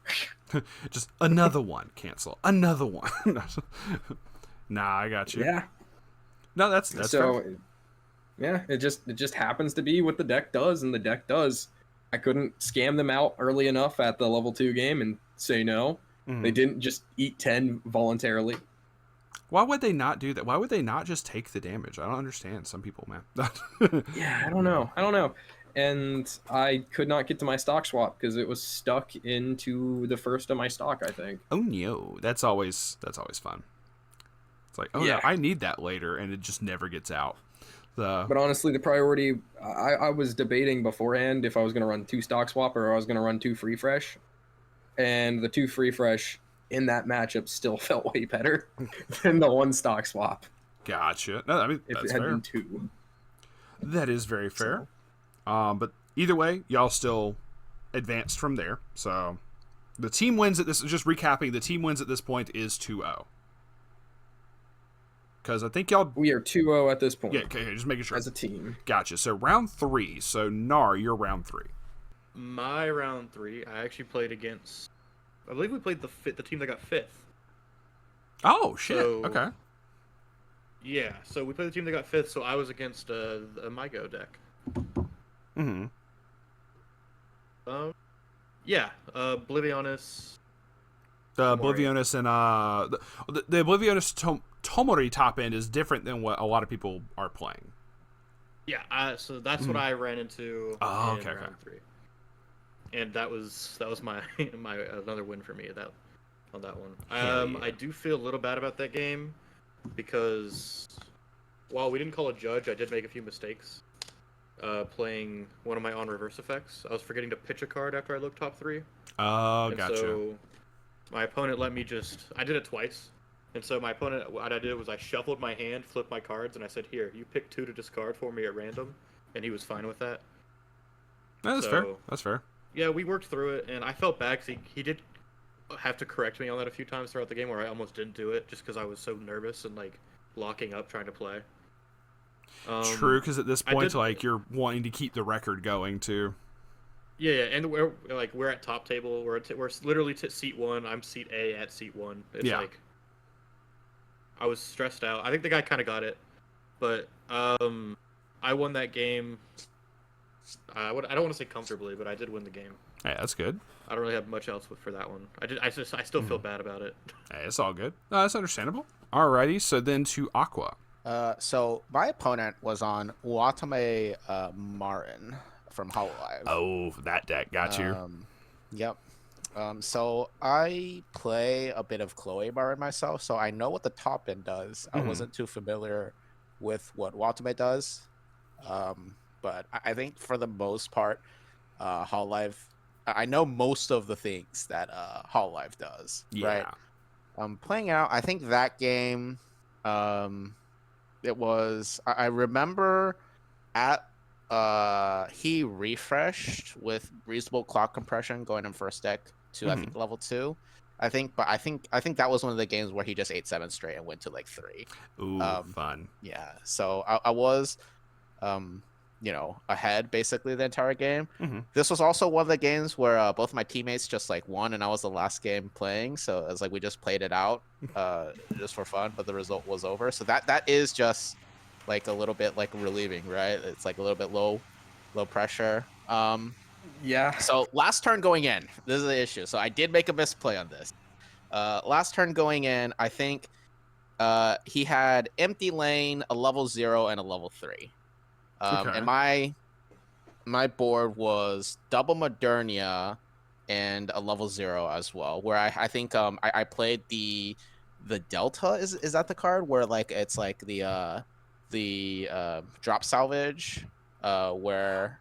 Just another one. Cancel. Another one. Nah, I got you. Yeah. No, that's So fair. yeah, it just happens to be what the deck does, and the deck does. I couldn't scam them out early enough at the level 2 game and say no. Mhm. They didn't just eat 10 voluntarily. Why would they not do that? Why would they not just take the damage? I don't understand. Some people, man. Yeah, I don't know. And I could not get to my stock swap because it was stuck into the first of my stock, I think. Oh no, that's always fun. It's like, oh Yeah. no, I need that later, and it just never gets out. But honestly, the priority, I was debating beforehand if I was going to run 2 stock swap or I was going to run 2 free fresh. And the 2 free fresh in that matchup still felt way better than the 1 stock swap. Gotcha. No, I mean, If that's it had fair. been 2. That is very fair. So, But either way, y'all still advanced from there. So the team wins at this. Just recapping, the team wins at this point is 2-0. Because I think y'all. we are 2-0 at this point. Yeah, okay, just making sure. As a team. Gotcha. So round 3. So Nar, you're round 3. My round 3, I actually played against. I believe we played the team that got 5th. Oh shit. So- Okay. Yeah, so we played the team that got 5th, so I was against a Mygo deck. Mm-hmm. Yeah, Oblivionus. The Tomori. Oblivionus and the Oblivionus Tomori top end is different than what a lot of people are playing. Yeah, so that's what I ran into Oh, in okay, round 3. And that was my my another win for me on that one. Hell yeah. I do feel a little bad about that game because while we didn't call a judge, I did make a few mistakes. Playing one of my on reverse effects, I was forgetting to pitch a card after I looked top 3. Oh, And gotcha. so my opponent let me I did it twice. And so my opponent, what I did was I shuffled my hand, flipped my cards, and I said, here, you pick 2 to discard for me at random. And he was fine with that. No, that's fair. so- That's fair. Yeah, we worked through it, and I felt bad because he did have to correct me on that a few times throughout the game where I almost didn't do it just because I was so nervous and, like, locking up trying to play. True, because at this I point, did- like, you're wanting to keep the record going too. Yeah, and we're at top table. We're literally seat 1. I'm seat A at seat 1. It's Yeah. like I was stressed out. I think the guy kind of got it, but I won that game. I don't want to say comfortably, but I did win the game. Hey, that's good. I don't really have much else for that one. I still feel bad about it. Hey, it's all good. No, that's understandable. Alrighty, so then to Aqua. So my opponent was on Watame Marin from Hololive. Oh, that deck got you. Yep. So I play a bit of Chloe Marin myself, so I know what the top end does. I wasn't too familiar with what Watame does, but I think for the most part, Hololive. I know most of the things that Hololive does. Yeah. Right. Playing out, I think that game. It was. I remember at he refreshed with reasonable clock compression going in first deck to I think level 2. I think that was one of the games where he just ate 7 straight and went to like 3. Ooh, fun. Yeah, so I was ahead basically the entire game. This was also one of the games where both my teammates just like won and I was the last game playing, so it was like we just played it out just for fun, but the result was over. So that is just like a little bit like relieving, right? It's like a little bit low pressure. Yeah. So last turn going in, this is the issue. So I did make a misplay on this. Last turn going in, I think he had empty lane, a level 0, and a level 3. Okay. And my board was double Modernia and a level 0 as well. Where I think I played the Delta. Is that the card where like it's like the drop salvage where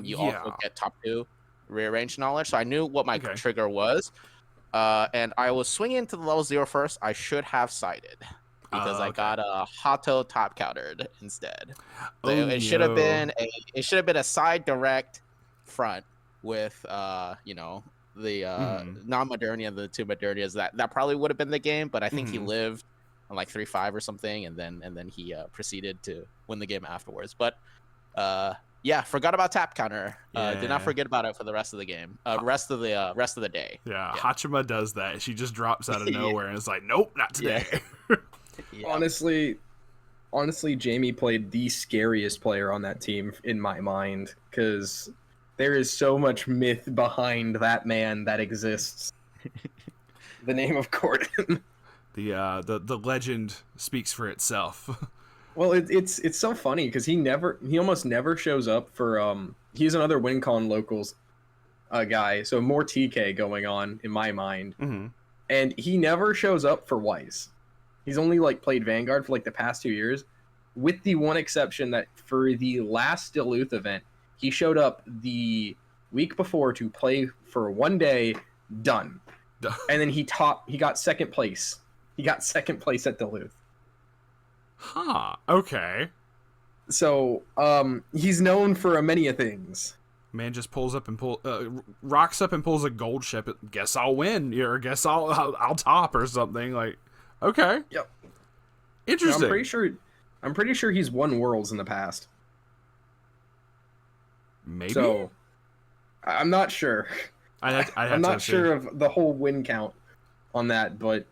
you also get top 2 rearrange knowledge. So I knew what my trigger was, and I was swinging into the level 0 first. I should have sided because I got a Hato top countered instead. So it should have been a side direct front with the non-Modernia and the 2 Modernias. That probably would have been the game, but I think he lived on like 3-5 or something, and then he proceeded to win the game afterwards. But forgot about tap counter. Did not forget about it for the rest of the game. Rest of the day. Yeah, Hachima does that. She just drops out of nowhere and it's like, nope, not today. Yeah. Honestly, Jamie played the scariest player on that team in my mind because there is so much myth behind that man that exists. The name of Corden. The legend speaks for itself. Well, it's so funny because he almost never shows up for he's another WinCon locals guy, so more TK going on in my mind. Mm-hmm. And he never shows up for Weiss. He's only like played Vanguard for like the past 2 years, with the one exception that for the last Duluth event, he showed up the week before to play for 1 day, done. And then he got second place. He got second place at Duluth. Huh. Okay. So, he's known for many a things. Man just rocks up and pulls a gold ship. Guess I'll win, or guess I'll top or something. Like, okay. Yep. Interesting. I'm pretty sure he's won Worlds in the past. Maybe. So, I'm not sure. I'm not sure of the whole win count on that, but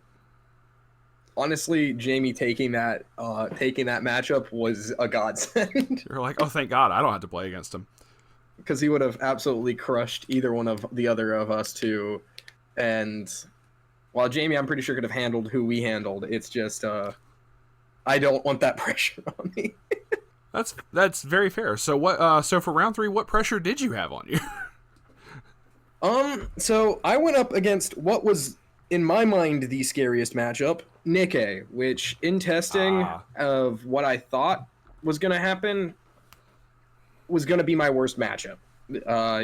honestly, Jamie taking that matchup was a godsend. You're like, oh, thank God, I don't have to play against him. Because he would have absolutely crushed either one of the other of us two. And while Jamie, I'm pretty sure, could have handled who we handled, it's just I don't want that pressure on me. That's very fair. So what? So for round 3, what pressure did you have on you? So I went up against what was, in my mind, the scariest matchup, Nikkei, which in testing of what I thought was going to happen was going to be my worst matchup.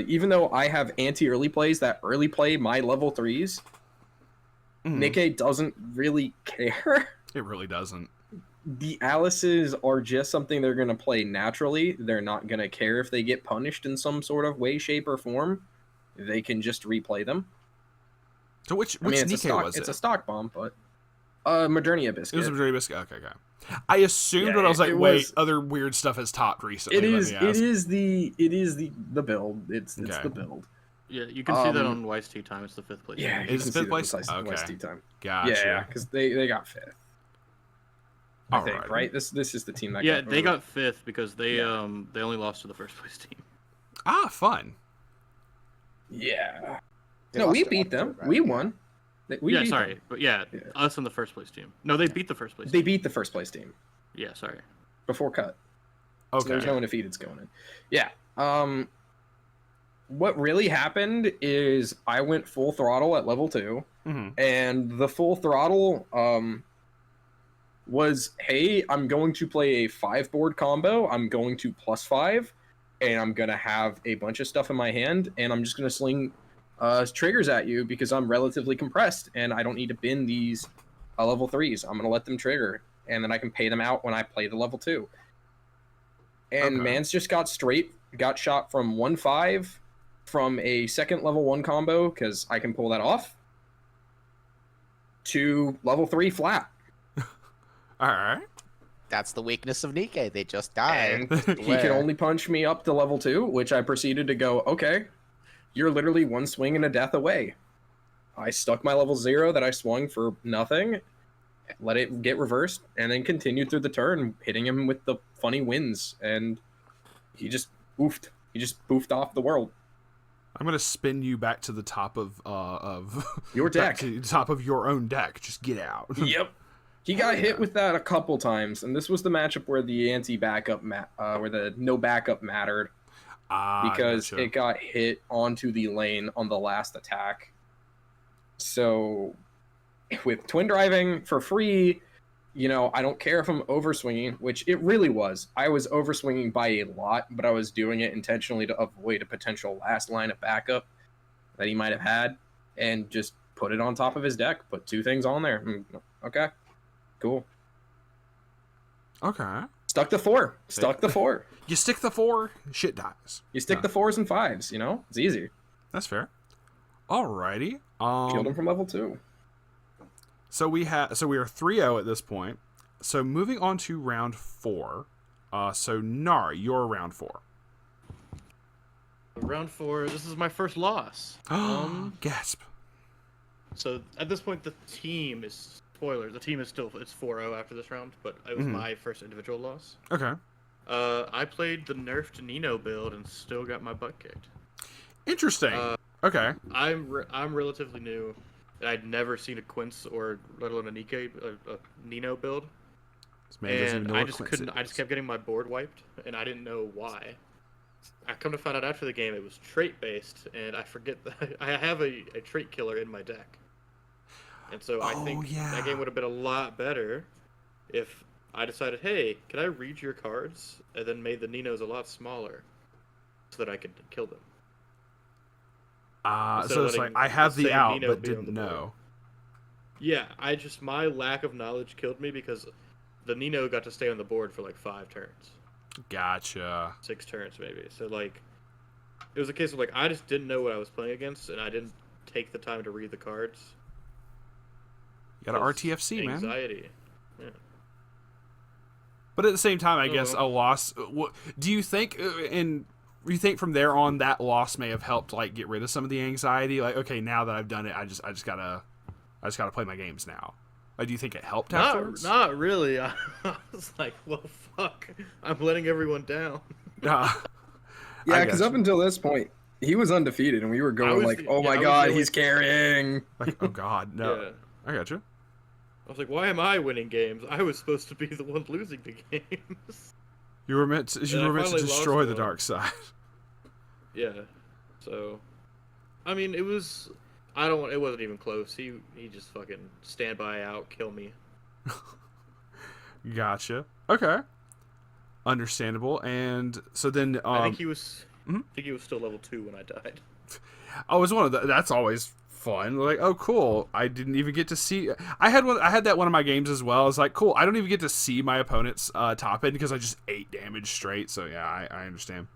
Even though I have anti-early plays that early play my level 3s, Nikkei doesn't really care. It really doesn't. The Alices are just something they're going to play naturally. They're not going to care if they get punished in some sort of way, shape, or form. They can just replay them. So which Nikkei was it? It's a stock bomb, but Modernia Biscuit. It was a Modernia Biscuit. Okay. I assumed, but I was like, wait, other weird stuff has topped recently. It is the build. It's the build. Yeah, you can see that on Weiss Tea Time. It's the 5th place. Yeah, it's the 5th place. Okay. Weiss Tea Time. Gotcha. Yeah, because they got 5th. I think, right? This is the team that they got 5th because they only lost to the 1st place team. Ah, fun. Yeah. No, we beat them. Right? We won. But us and the 1st place team. No, they beat the 1st place. They beat the 1st place team. Yeah, sorry. Before cut. Okay. So there's no undefeateds going in. Yeah. What really happened is I went full throttle at level 2, and the full throttle was, hey, I'm going to play a 5-board combo. I'm going to +5, and I'm going to have a bunch of stuff in my hand, and I'm just going to sling triggers at you because I'm relatively compressed, and I don't need to bin these level 3s. I'm going to let them trigger, and then I can pay them out when I play the level 2. And Mans just got shot from 1-5 from a second level 1 combo, because I can pull that off, to level 3 flat. Alright. That's the weakness of Nikkei. They just die. And he can only punch me up to level 2, which I proceeded to go, okay, you're literally one swing and a death away. I stuck my level 0 that I swung for nothing, let it get reversed, and then continued through the turn, hitting him with the funny wins, and he just boofed. He just boofed off the world. I'm gonna spin you back to the top of your deck, to the top of your own deck. Just get out. Yep. He got hit with that a couple times, and this was the matchup where the anti-backup where the no backup mattered, because it got hit onto the lane on the last attack. So, with twin driving for free, I don't care if I'm overswinging, which it really was. I was overswinging by a lot, but I was doing it intentionally to avoid a potential last line of backup that he might have had, and just put it on top of his deck, put 2 things on there. Okay, cool. Okay. Stuck the 4. You stick the 4, shit dies. You stick the 4s and 5s, It's easy. That's fair. Alrighty. Killed him from level 2. So we are 3-0 at this point. So moving on to round 4. So Nari, you're round 4. Round 4. This is my first loss. Gasp. So at this point, the team is spoiler. The team is still it's 4-0 after this round, but it was my first individual loss. Okay. I played the nerfed Nino build and still got my butt kicked. Interesting. Okay. I'm relatively new and I'd never seen a Quince or let alone a Nino build. This man doesn't even And know I what just Quince couldn't. I is. just kept getting my board wiped, and I didn't know why. I come to find out after the game it was trait based, and I forget that I have a trait killer in my deck, and so I Oh think that yeah. game would have been a lot better if I decided, hey, can I read your cards, and then made the Ninos a lot smaller, so that I could kill them. Instead So of it's like letting I the have the same out, Nino but be on didn't the board. know. Yeah, my lack of knowledge killed me because the Nino got to stay on the board for like 5 turns. Gotcha. 6 turns maybe. So like it was a case of like I just didn't know what I was playing against and I didn't take the time to read the cards. You got a RTFC, man. Anxiety. Yeah. But at the same time, I guess well. a loss. Do you think, you think from there on that loss may have helped like get rid of some of the anxiety? Like, okay, now that I've done it, I just gotta play my games now. Like, do you think it helped afterwards? Not really. I was like, well, fuck. I'm letting everyone down. Yeah, Yeah, because up until this point, he was undefeated, and we were going like, "Oh my I was god, the only he's carrying." like, oh god, no. Yeah. I got you. I was like, why am I winning games? I was supposed to be the one losing the games. You were meant to finally destroy lost the one. dark side. Yeah. So, I mean, it was. I don't. It wasn't even close. He just fucking stand by out, kill me. Gotcha. Okay. Understandable. And so then, I think he was. mhm. I think he was still level 2 when I died. I was one of the. That's always fun. Like, oh, cool. I didn't even get to see. I had that one of my games as well. It's like, cool. I don't even get to see my opponent's top end because I just 8 damage straight. So yeah, I understand.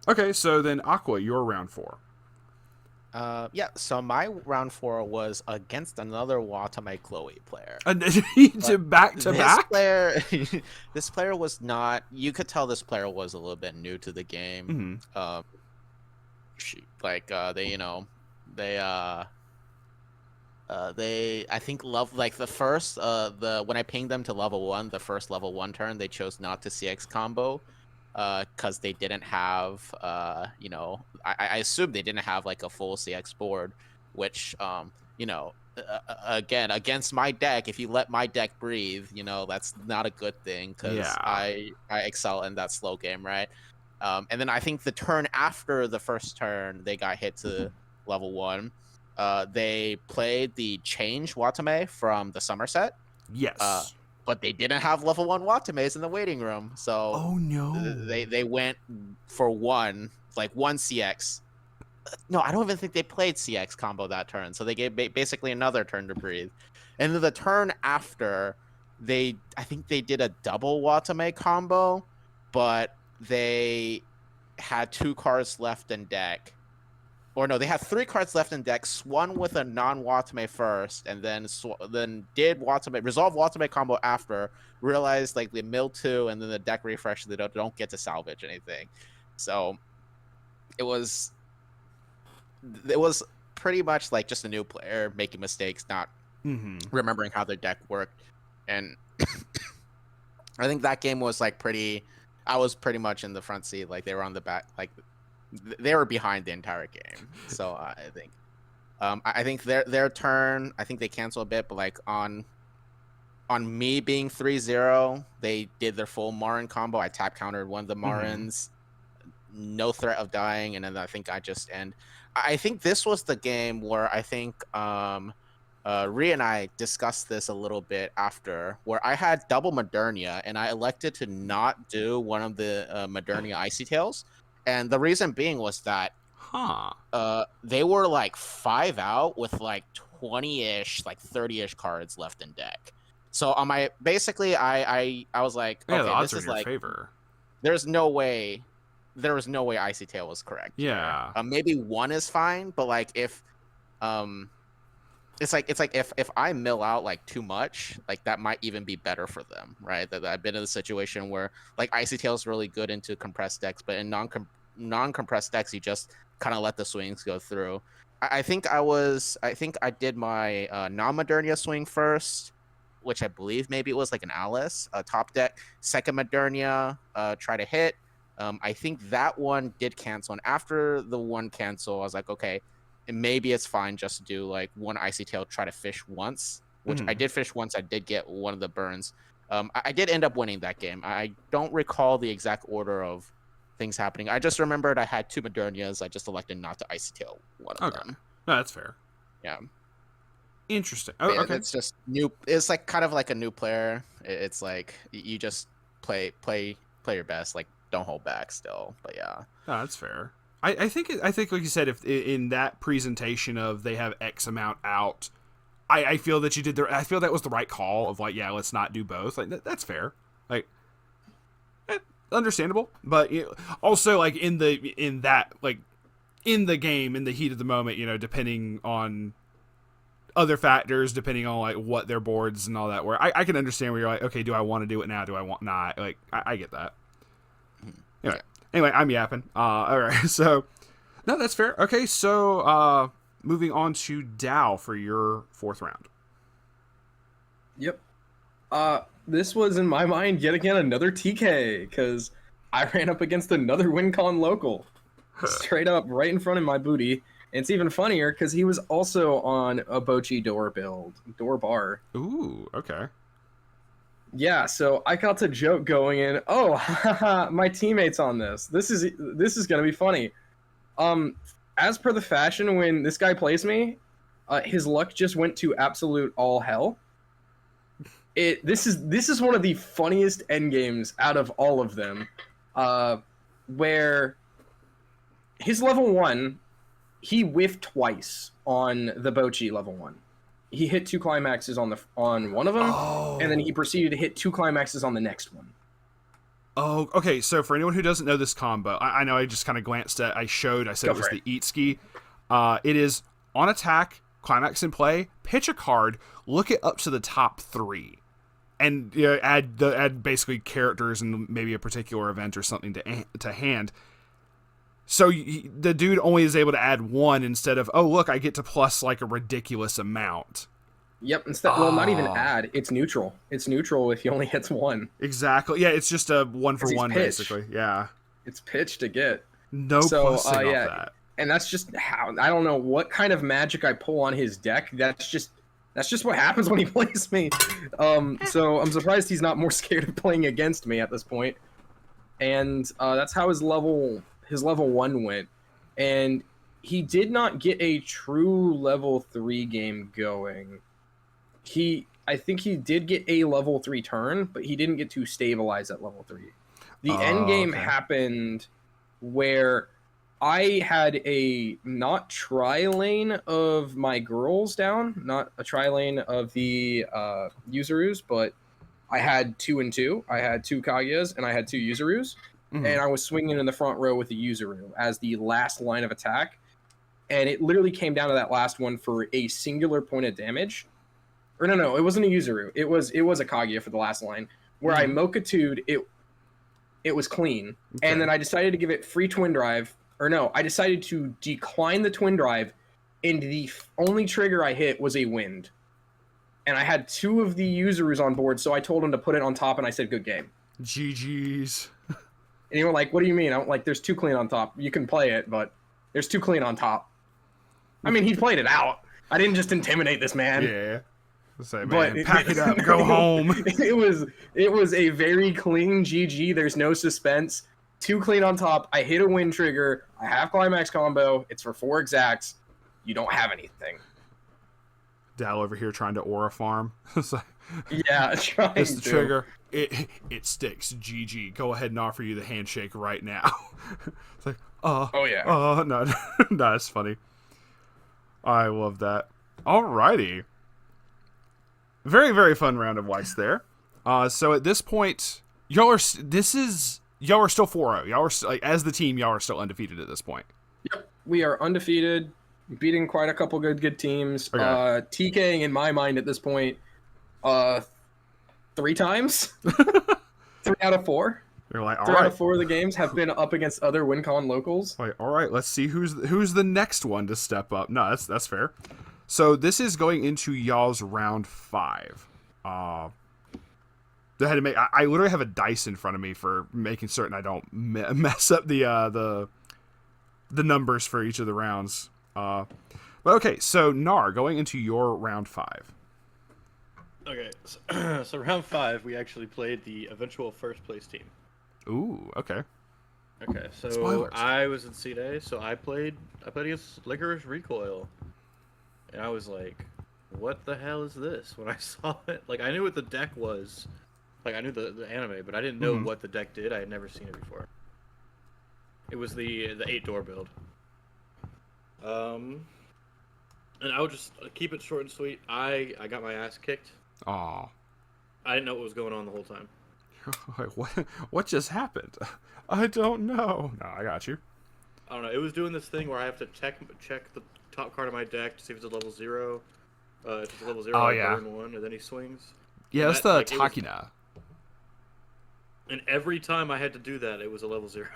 Okay, so then Aqua, you're round 4. Yeah, so my round 4 was against another Watame Chloe player. To back. This player was not. You could tell this player was a little bit new to the game. Mhm. They I think love like the first when I pinged them to level 1, the first level 1 turn, they chose not to CX combo. Because they didn't have, I assume they didn't have like a full CX board, which, again, against my deck, if you let my deck breathe, that's not a good thing because I excel in that slow game, right? And then I think the turn after the first turn, they got hit to level 1. They played the Change Watame from the Somerset. Yes. But they didn't have level 1 Watames in the waiting room, so oh no. They went for one CX. No, I don't even think they played CX combo that turn, so they gave basically another turn to breathe. And then the turn after, I think they did a double Watame combo, but they had 2 cards left in deck. Or no, they had 3 cards left in deck, swung with a non-Watame first, and then did resolve Watame combo after, realized like they mill 2, and then the deck refresh, they don't get to salvage anything. So it was pretty much like just a new player making mistakes, not remembering how their deck worked. And I think that game was like I was pretty much in the front seat, like they were on the back, like they were behind the entire game. So I think their turn, I think they cancel a bit, but like on me being 3-0, they did their full Marin combo. I tap countered one of the Marins, no threat of dying, and then I think I just end. I think this was the game where I think Rhea and I discussed this a little bit after, where I had double Modernia and I elected to not do one of the Modernia Icy Tails. And the reason being was that they were like 5 out with like 20-ish, like 30-ish cards left in deck. So on my I was like, yeah, okay, the odds this are is in your like favor. there was no way Icy Tail was correct. Yeah. Maybe 1 is fine, but like if it's like if I mill out like too much, like that might even be better for them, right? That I've been in a situation where like Icy Tail is really good into compressed decks, but in non-compressed decks, you just kind of let the swings go through. I think I did my non-Modernia swing first, which I believe maybe it was like an Alice top deck. Second Modernia, try to hit. I think that one did cancel, and after the one cancel, I was like, okay, maybe it's fine just to do like one icy tail, try to fish once, which I did fish once. I did get one of the burns. I did end up winning that game. I don't recall the exact order of things happening. I just remembered I had 2 Modernias. I just elected not to icy tail one of them. No, that's fair. Yeah. Interesting. Yeah, Okay. it's just new. It's like kind of like a new player. It's like you just play your best. Like don't hold back still. But yeah. No, that's fair. I think like you said, if in that presentation of they have X amount out, I feel that you did I feel that was the right call of like, yeah, let's not do both. Like that's fair. Like understandable, but also like in the game, in the heat of the moment, depending on other factors, depending on like what their boards and all that were, I can understand where you're like, okay, do I want to do it now? Do I want not? Like I get that. Anyway, I'm yapping. All right, so no, that's fair. Okay, so moving on to Dow for your 4th round. Yep. This was in my mind yet again another TK because I ran up against another WinCon local, straight up right in front of my booty. And it's even funnier because he was also on a Bochi door bar. Ooh, okay. Yeah, so I got to joke going in. Oh, haha, my teammates on this. This is gonna be funny. As per the fashion, when this guy plays me, his luck just went to absolute all hell. This is one of the funniest end games out of all of them, where his level 1, he whiffed twice on the Bochi level 1. He hit 2 climaxes on one of them, and then he proceeded to hit 2 climaxes on the next one. Oh, okay. So for anyone who doesn't know this combo, I know I just kind of glanced at. I said it was the Eat Ski. It is on attack, climax in play, pitch a card, look it up to the top 3, and add basically characters and maybe a particular event or something to hand. So the dude only is able to add 1 instead of, oh, look, I get to plus like a ridiculous amount. Yep. Well, not even add. It's neutral. It's neutral if he only hits 1. Exactly. Yeah, it's just a 1-for-1 basically. Yeah. It's pitch to get. No plussing off that. And that's just how, I don't know what kind of magic I pull on his deck. That's just what happens when he plays me. So I'm surprised he's not more scared of playing against me at this point. And that's how his level 1 went, and he did not get a true level 3 game going. I think he did get a level 3 turn, but he didn't get to stabilize at level 3. The end game happened where I had a not tri-lane of my girls down, not a tri-lane of the Yuzurus, but I had 2 and 2. I had 2 Kaguya's and I had 2 Yuzurus. Mm-hmm. And I was swinging in the front row with the Yuzuru as the last line of attack. And it literally came down to that last one for a singular point of damage. Or no, it wasn't a Yuzuru. It was a Kaguya for the last line. Where I Mokatu'd, it was clean. Okay. And then I decided to give it free twin drive. Or no, I decided to decline the twin drive. And the only trigger I hit was a wind. And I had 2 of the Yuzurus on board, so I told him to put it on top, and I said, good game. GG's. And you were like, what do you mean? I'm like, there's 2 clean on top. You can play it, but there's 2 clean on top. I mean, he played it out. I didn't just intimidate this man. Yeah. Say, man, pack it up, go home. It was a very clean GG. There's no suspense. 2 clean on top. I hit a win trigger. I have climax combo. It's for 4 exacts. You don't have anything. Dal over here trying to aura farm. It's like, yeah, trying it's the to. trigger. It sticks. GG. Go ahead and offer you the handshake right now. It's like, oh yeah. Oh no, no, that's funny. I love that. Alrighty. Very, very fun round of Weiss there. So at this point, y'all are still 4-0. Y'all are like, as the team, y'all are still undefeated at this point. Yep, we are undefeated, beating quite a couple good teams. Okay. TKing in my mind at this point, 3 times. 3 out of 4. You're like, all 3 right. out of 4 of the games have been up against other WinCon locals. Like, all right, let's see who's the next one to step up. No, that's fair. So this is going into y'all's round 5. I literally have a dice in front of me for making certain I don't mess up the numbers for each of the rounds. But okay, so Nar, going into your round 5. Okay, so round 5, we actually played the eventual first place team. Ooh, okay. Okay, so Spoilers. I was in seed A, so I played against Licorice Recoil, and I was like, "What the hell is this?" When I saw it, like I knew what the deck was, like I knew the anime, but I didn't know what the deck did. I had never seen it before. It was the 8-door build. And I'll just keep it short and sweet. I got my ass kicked. Aw. I didn't know what was going on the whole time. Like, what just happened? I don't know. No, I got you. I don't know. It was doing this thing where I have to check the top card of my deck to see if it's a level 0. If it's a level 0, Oh, I yeah. burn 1, and then he swings. Yeah, And that's that, the like, it was- Takina. And every time I had to do that, it was a level 0.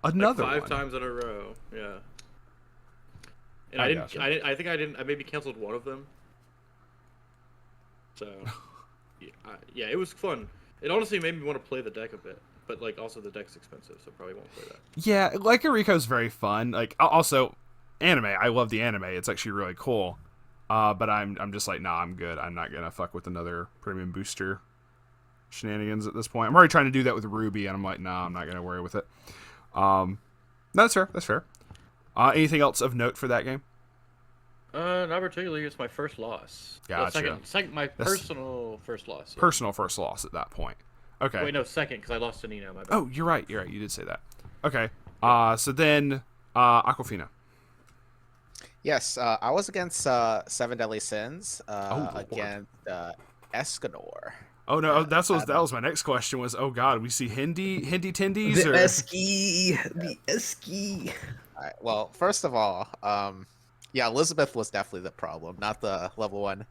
Another like 5 one. times in a row. Yeah. And I I didn't. gotcha. I think I didn't. I maybe canceled one of them. So, yeah, it was fun. It honestly made me want to play the deck a bit, but like also the deck's expensive, so probably won't play that. Yeah, like Rico's very fun. Like also, anime. I love the anime. It's actually really cool. But I'm just like, nah, I'm good. I'm not gonna fuck with another premium booster shenanigans at this point. I'm already trying to do that with Ruby, and I'm like, nah, I'm not gonna worry with it. No, that's fair. That's fair. Anything else of note for that game? Not particularly. It's my first loss. Gotcha. Second, my personal first loss. Yeah. Personal first loss at that point. Okay. Wait, no, second, because I lost to Nino. My bad. Oh, you're right. You're right. You did say that. Okay. So then, Aquafina. Yes, I was against Seven Deadly Sins Lord. against Escanor. Oh no, that was my next question. Was, oh god, we see Hindi Tindies The or Esky. All right, well, first of all, yeah, Elizabeth was definitely the problem, not the level 1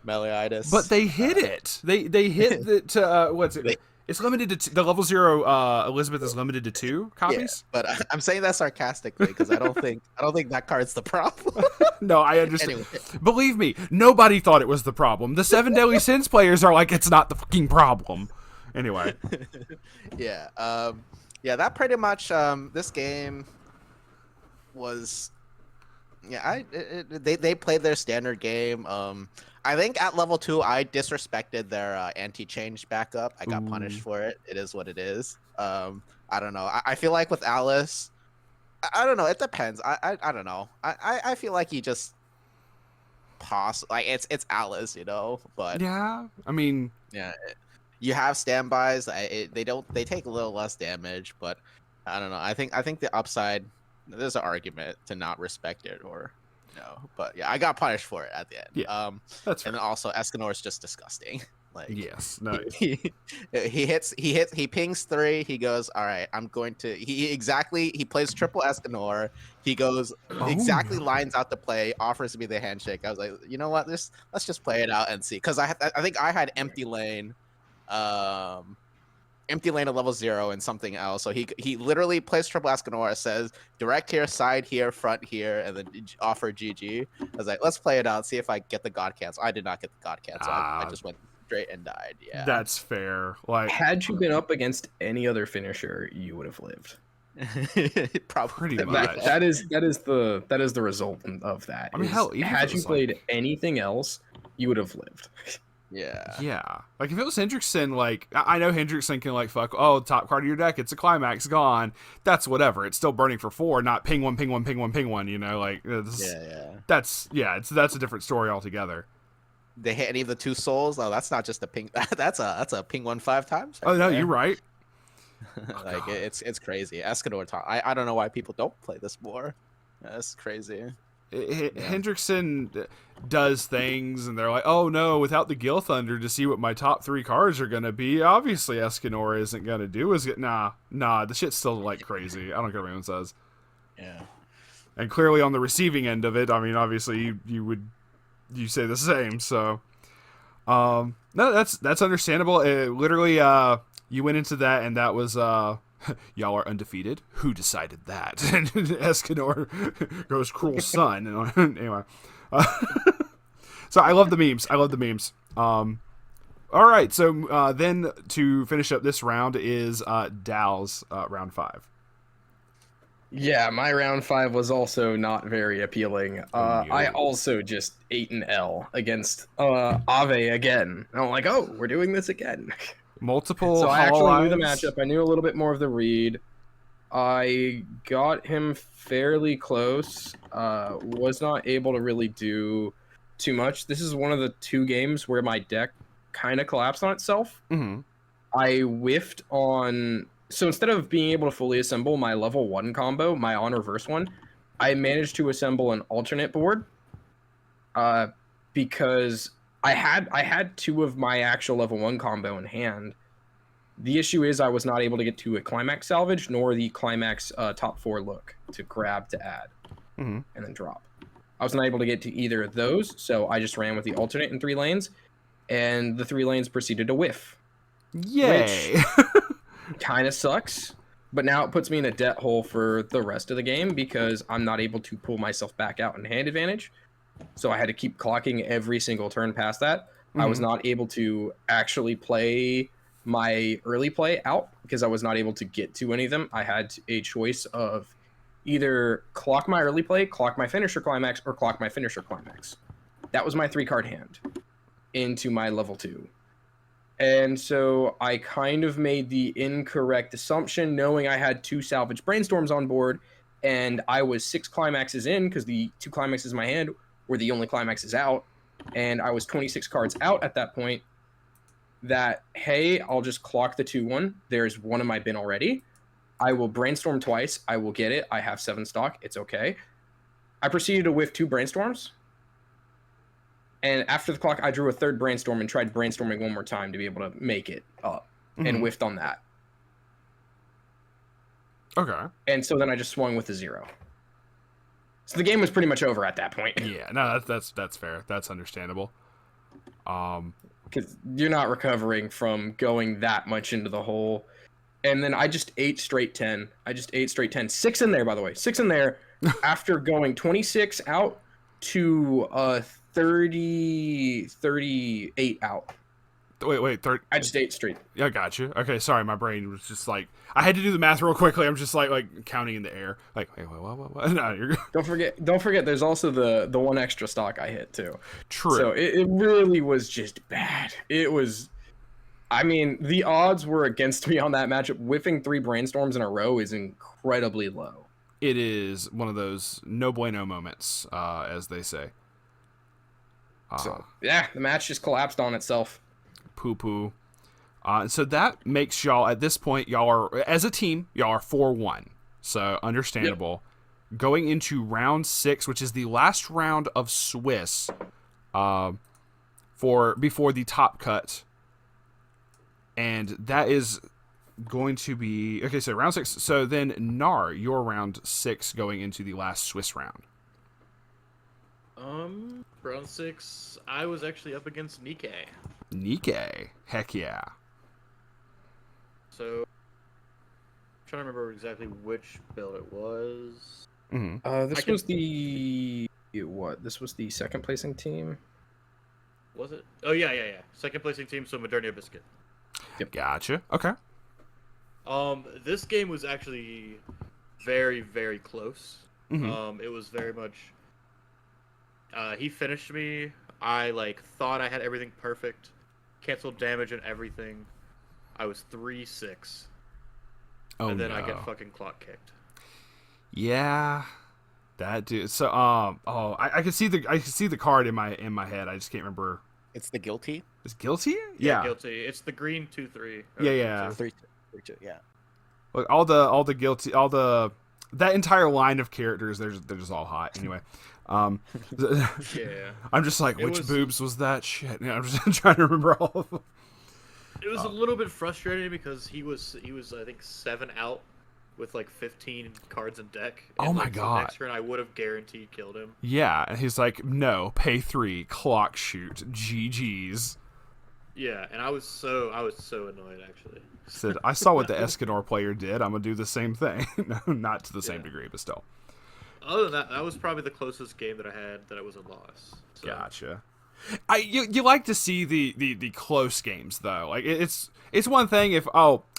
Meliitis. But they hit it. They hit the what's it? It's limited to the level 0. Elizabeth is limited to 2 copies. Yeah, but I'm saying that sarcastically because I don't think that card's the problem. No, I understand. Anyway. Believe me, nobody thought it was the problem. The 7 Deadly Sins players are like, it's not the fucking problem. Anyway. Yeah. Yeah, that pretty much this game was they played their standard game. I think at level 2 I disrespected their anti-change backup. I got punished for it. It is what it is. I don't know. I feel like with Alice, I don't know. It depends. I don't know. I feel like he just like it's Alice, you know. But Yeah, I mean, yeah, you have standbys. They take a little less damage, but I don't know. I think the upside, there's an argument to not respect it or no. But yeah, I got punished for it at the end. Yeah, that's and fair. then also Escanor is just disgusting. Like Yes, no. he pings 3. He goes, all right, I'm going to. He plays triple Escanor. He goes exactly lines out the play, offers me the handshake. I was like, you know what? Let's just play it out and see. Because I think I had empty lane at level 0 and something else. So he literally plays triple Escanor, says direct here, side here, front here, and then offer GG. I was like, let's play it out, see if I get the God cancel. I did not get the God cancel. I just went straight and died. Yeah, That's fair. Like, Had you been up against any other finisher, you would have lived. probably. Pretty much. That is the result of that. I mean, is hell, even if had it you was played anything else, you would have lived. Yeah. yeah. Like, if it was Hendrickson, like, I know Hendrickson can, like, fuck, oh, top card of your deck, it's a climax, gone. That's whatever. It's still burning for 4, not ping 1, ping 1, ping 1, ping 1, you know? Like, that's a different story altogether. They hit any of the 2 souls. Oh, that's not just a ping. That's a ping 1 5 times. Oh, no, there. you're right. Like God. it's crazy. Escanor talk. I don't know why people don't play this more. That's crazy. Hendrickson does things, and they're like, oh no, without the Gil Thunder to see what my top 3 cards are gonna be, obviously Escanor isn't gonna do is nah, the shit's still like crazy. I don't care what anyone says. Yeah. And clearly on the receiving end of it, I mean, obviously you say the same. So, no, that's understandable. Literally, you went into that, and that was y'all are undefeated. Who decided that? And Escanor goes, cruel son. And anyway, so I love the memes. All right, so then to finish up this round is Dal's round 5. Yeah, my round 5 was also not very appealing. I no. also just ate an L against Ave again. And I'm like, oh, we're doing this again. Multiple So I hollow actually knew the eyes. matchup. I knew a little bit more of the read. I got him fairly close. Was not able to really do too much. This is one of the 2 games where my deck kind of collapsed on itself. Mm-hmm. I whiffed on. So instead of being able to fully assemble my level 1 combo, my on reverse one, I managed to assemble an alternate board. Because I had 2 of my actual level 1 combo in hand. The issue is I was not able to get to a climax salvage nor the climax top 4 look to grab to add Mm-hmm. and then drop. I was not able to get to either of those, so I just ran with the alternate in 3 lanes, and the 3 lanes proceeded to whiff. Yay! Kind of sucks, but now it puts me in a debt hole for the rest of the game because I'm not able to pull myself back out in hand advantage. So I had to keep clocking every single turn past that. I was not able to actually play my early play out because I was not able to get to any of them. I had a choice of either clock my early play, clock my finisher climax, or clock my finisher climax. That was my 3-card hand into my level 2. And so I kind of made the incorrect assumption, knowing I had 2 salvage brainstorms on board, and I was 6 climaxes in because the 2 climaxes in my hand were the only climaxes out, and I was 26 cards out at that point. That, hey, I'll just clock the 2-1. There's 1 in my bin already. I will brainstorm twice. I will get it. I have 7 stock. It's okay. I proceeded to whiff 2 brainstorms. And after the clock, I drew a 3rd brainstorm and tried brainstorming 1 more time to be able to make it up, and whiffed on that. Okay. And so then I just swung with a 0. So the game was pretty much over at that point. Yeah, no, that's fair. That's understandable. Because you're not recovering from going that much into the hole. And then I just ate straight 10. 6 in there, by the way. 6 in there after going 26 out to 38 out. Wait, I just ate straight. Yeah, got you. Okay, sorry, my brain was just like I had to do the math real quickly. I'm just like counting in the air. Like, wait, what? No, you're Don't forget. There's also the 1 extra stock I hit too. true. So it really was just bad. It was. I mean, the odds were against me on that matchup. Whiffing 3 brainstorms in a row is incredibly low. It is one of those no bueno moments, as they say. So yeah, the match just collapsed on itself. Poo. So that makes y'all at this point, y'all are as a team, y'all are 4-1. So understandable. Yep. Going into round 6, which is the last round of Swiss, before the top cut, and that is going to be okay. So round 6. So then Nar, your round 6 going into the last Swiss round. Round 6, I was actually up against Nikkei. Heck yeah. So, I'm trying to remember exactly which build it was. This was the what? This was the 2nd placing team. Was it? Oh yeah. 2nd placing team, so Modernia Biscuit. Yep. Gotcha. Okay. This game was actually very, very close. It was very much. He finished me. I thought I had everything perfect, canceled damage and everything. I was 3-6. Oh, and then no. I get fucking clock kicked. Yeah, that dude. So I can see the card in my head. I just can't remember. It's the guilty. Is guilty? Yeah, guilty. It's the green 2-3. Yeah. 3-2. Yeah. Look, all the guilty, that entire line of characters. They're just all hot anyway. Yeah. I'm just like, which boobs was that shit? Yeah, I'm just trying to remember all of them. It was a little bit frustrating because he was I think 7 out with 15 cards in deck. And, oh my god! The next turn I would have guaranteed killed him. Yeah, and he's like, no, pay 3, clock shoot, GG's. Yeah, and I was so annoyed actually. Said, I saw what the Escanor player did. I'm gonna do the same thing. No, not to the same degree, but still. Other than that was probably the closest game that I had that it was a loss. So. Gotcha. You like to see the close games though. Like it's one thing if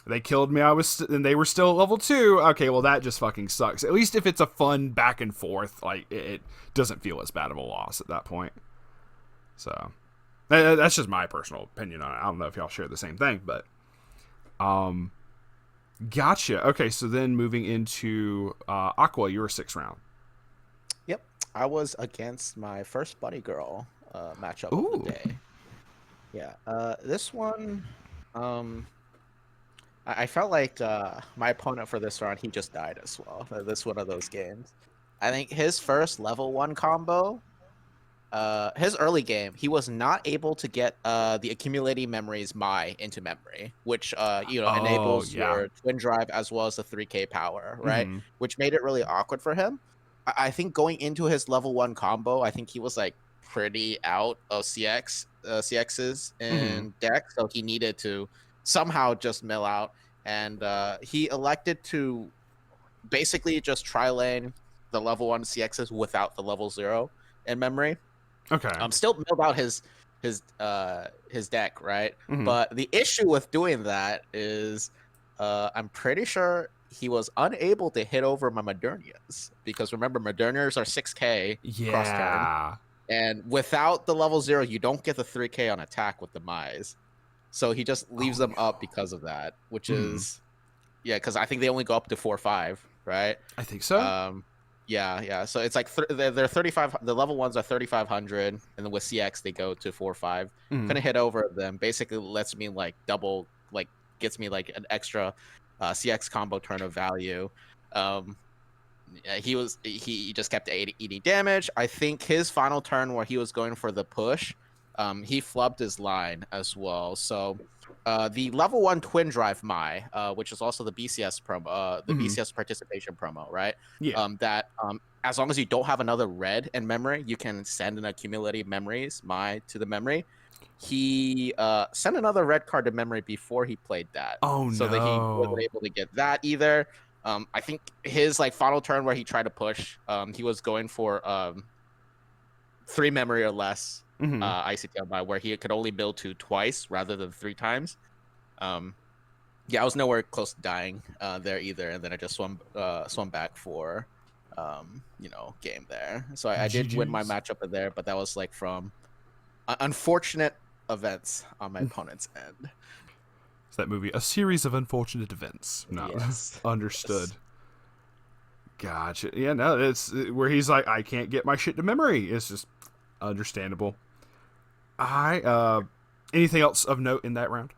They killed me. And they were still at level 2. Okay, well that just fucking sucks. At least if it's a fun back and forth, like it doesn't feel as bad of a loss at that point. So that's just my personal opinion on it. I don't know if y'all share the same thing, but gotcha. Okay, so then moving into Aqua, your 6th round. Yep, I was against my first Bunny Girl matchup Ooh. of the day. Yeah, this one, I felt like my opponent for this round, he just died as well. This is one of those games. I think his first level 1 combo, his early game, he was not able to get the accumulating memories Mai into memory, which enables your twin drive as well as the 3K power, right? Mm-hmm. Which made it really awkward for him. I think going into his level 1 combo, I think he was like pretty out of CXs in deck, so he needed to somehow just mill out, and he elected to basically just tri-lane the level 1 CXs without the level 0 in memory. Okay. Still milled out his deck, right? But the issue with doing that is I'm pretty sure he was unable to hit over my Modernias, because remember, Modernias are 6K cross turn, and without the level 0 you don't get the 3K on attack with the Mize. So he just leaves them up because of that, which is, because I think they only go up to 4-5, right? I think so. Yeah. So it's like they're 35. The level 1s are 3,500, and then with CX they go to 4-5. Couldn't hit over them. Basically, lets me like double, like gets me like an extra CX combo turn of value. He just kept eating damage. I think his final turn where he was going for the push, he flubbed his line as well. So the level 1 twin drive Mai, which is also the BCS promo, the BCS participation promo, right? Yeah. That as long as you don't have another red in memory, you can send an accumulative memories Mai to the memory. He sent another red card to memory before he played that. So that he wasn't able to get that either. I think his like final turn where he tried to push, he was going for 3 memory or less ICTL by, where he could only build 2 twice rather than 3 times. I was nowhere close to dying there either, and then I just swum back for game there. So I did win my matchup there, but that was like from unfortunate events on my opponent's end. It's that movie, A Series of Unfortunate Events. No, yes. Understood. Yes. Gotcha. Yeah, no, it's where he's like, I can't get my shit to memory. It's just understandable. Anything else of note in that round?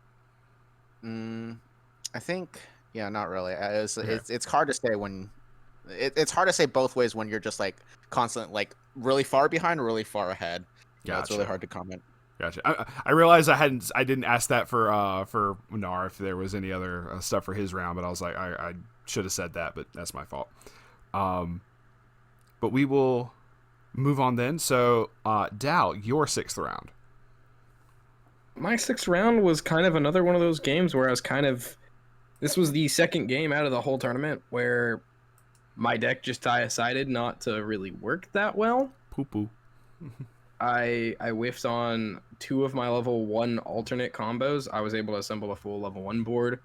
I think, not really. It's hard to say when it's hard to say both ways when you're just like constant, like really far behind or really far ahead. Gotcha. It's really hard to comment. Gotcha. I realized I didn't ask that for Nar if there was any other stuff for his round, but I was like, I should have said that, but that's my fault. But we will move on then. So, Dal, your 6th round. My 6th round was kind of another one of those games where I was this was the second game out of the whole tournament where my deck just decided not to really work that well. Poo-poo. I whiffed on 2 of my level 1 alternate combos. I was able to assemble a full level 1 board.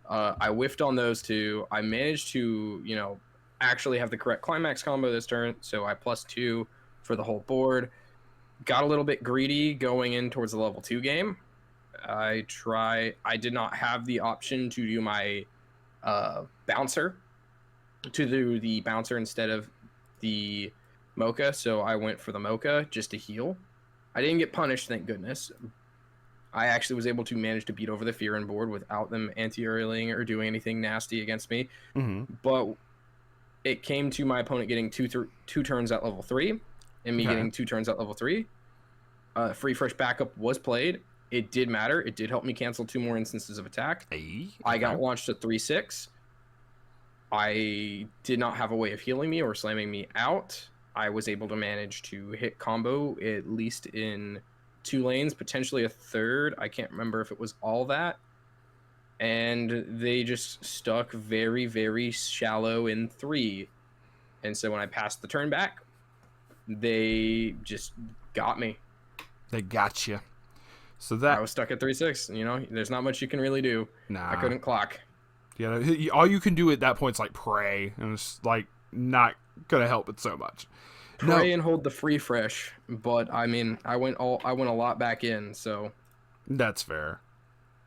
I whiffed on those 2. I managed to, actually have the correct climax combo this turn, so I +2 for the whole board. Got a little bit greedy going in towards the level 2 game. I did not have the option to do my bouncer, to do the bouncer instead of the Mocha, so I went for the Mocha just to heal. I didn't get punished, thank goodness. I actually was able to manage to beat over the Fearin board without them anti-aerialing or doing anything nasty against me. But it came to my opponent getting two turns at level 3, and me getting 2 turns at level 3. Free Fresh Backup was played. It did matter. It did help me cancel 2 more instances of attack. I got launched to 3-6. I did not have a way of healing me or slamming me out. I was able to manage to hit combo at least in 2 lanes, potentially a 3rd. I can't remember if it was all that. And they just stuck very, very shallow in 3. And so when I passed the turn back, they just got me. They got you. So I that was stuck at 3-6. You know, there's not much you can really do. nah, I couldn't clock. all you can do at that point is like pray, and it's like not gonna help it so much. Pray and hold the free fresh, but I mean, I went a lot back in, so That's fair.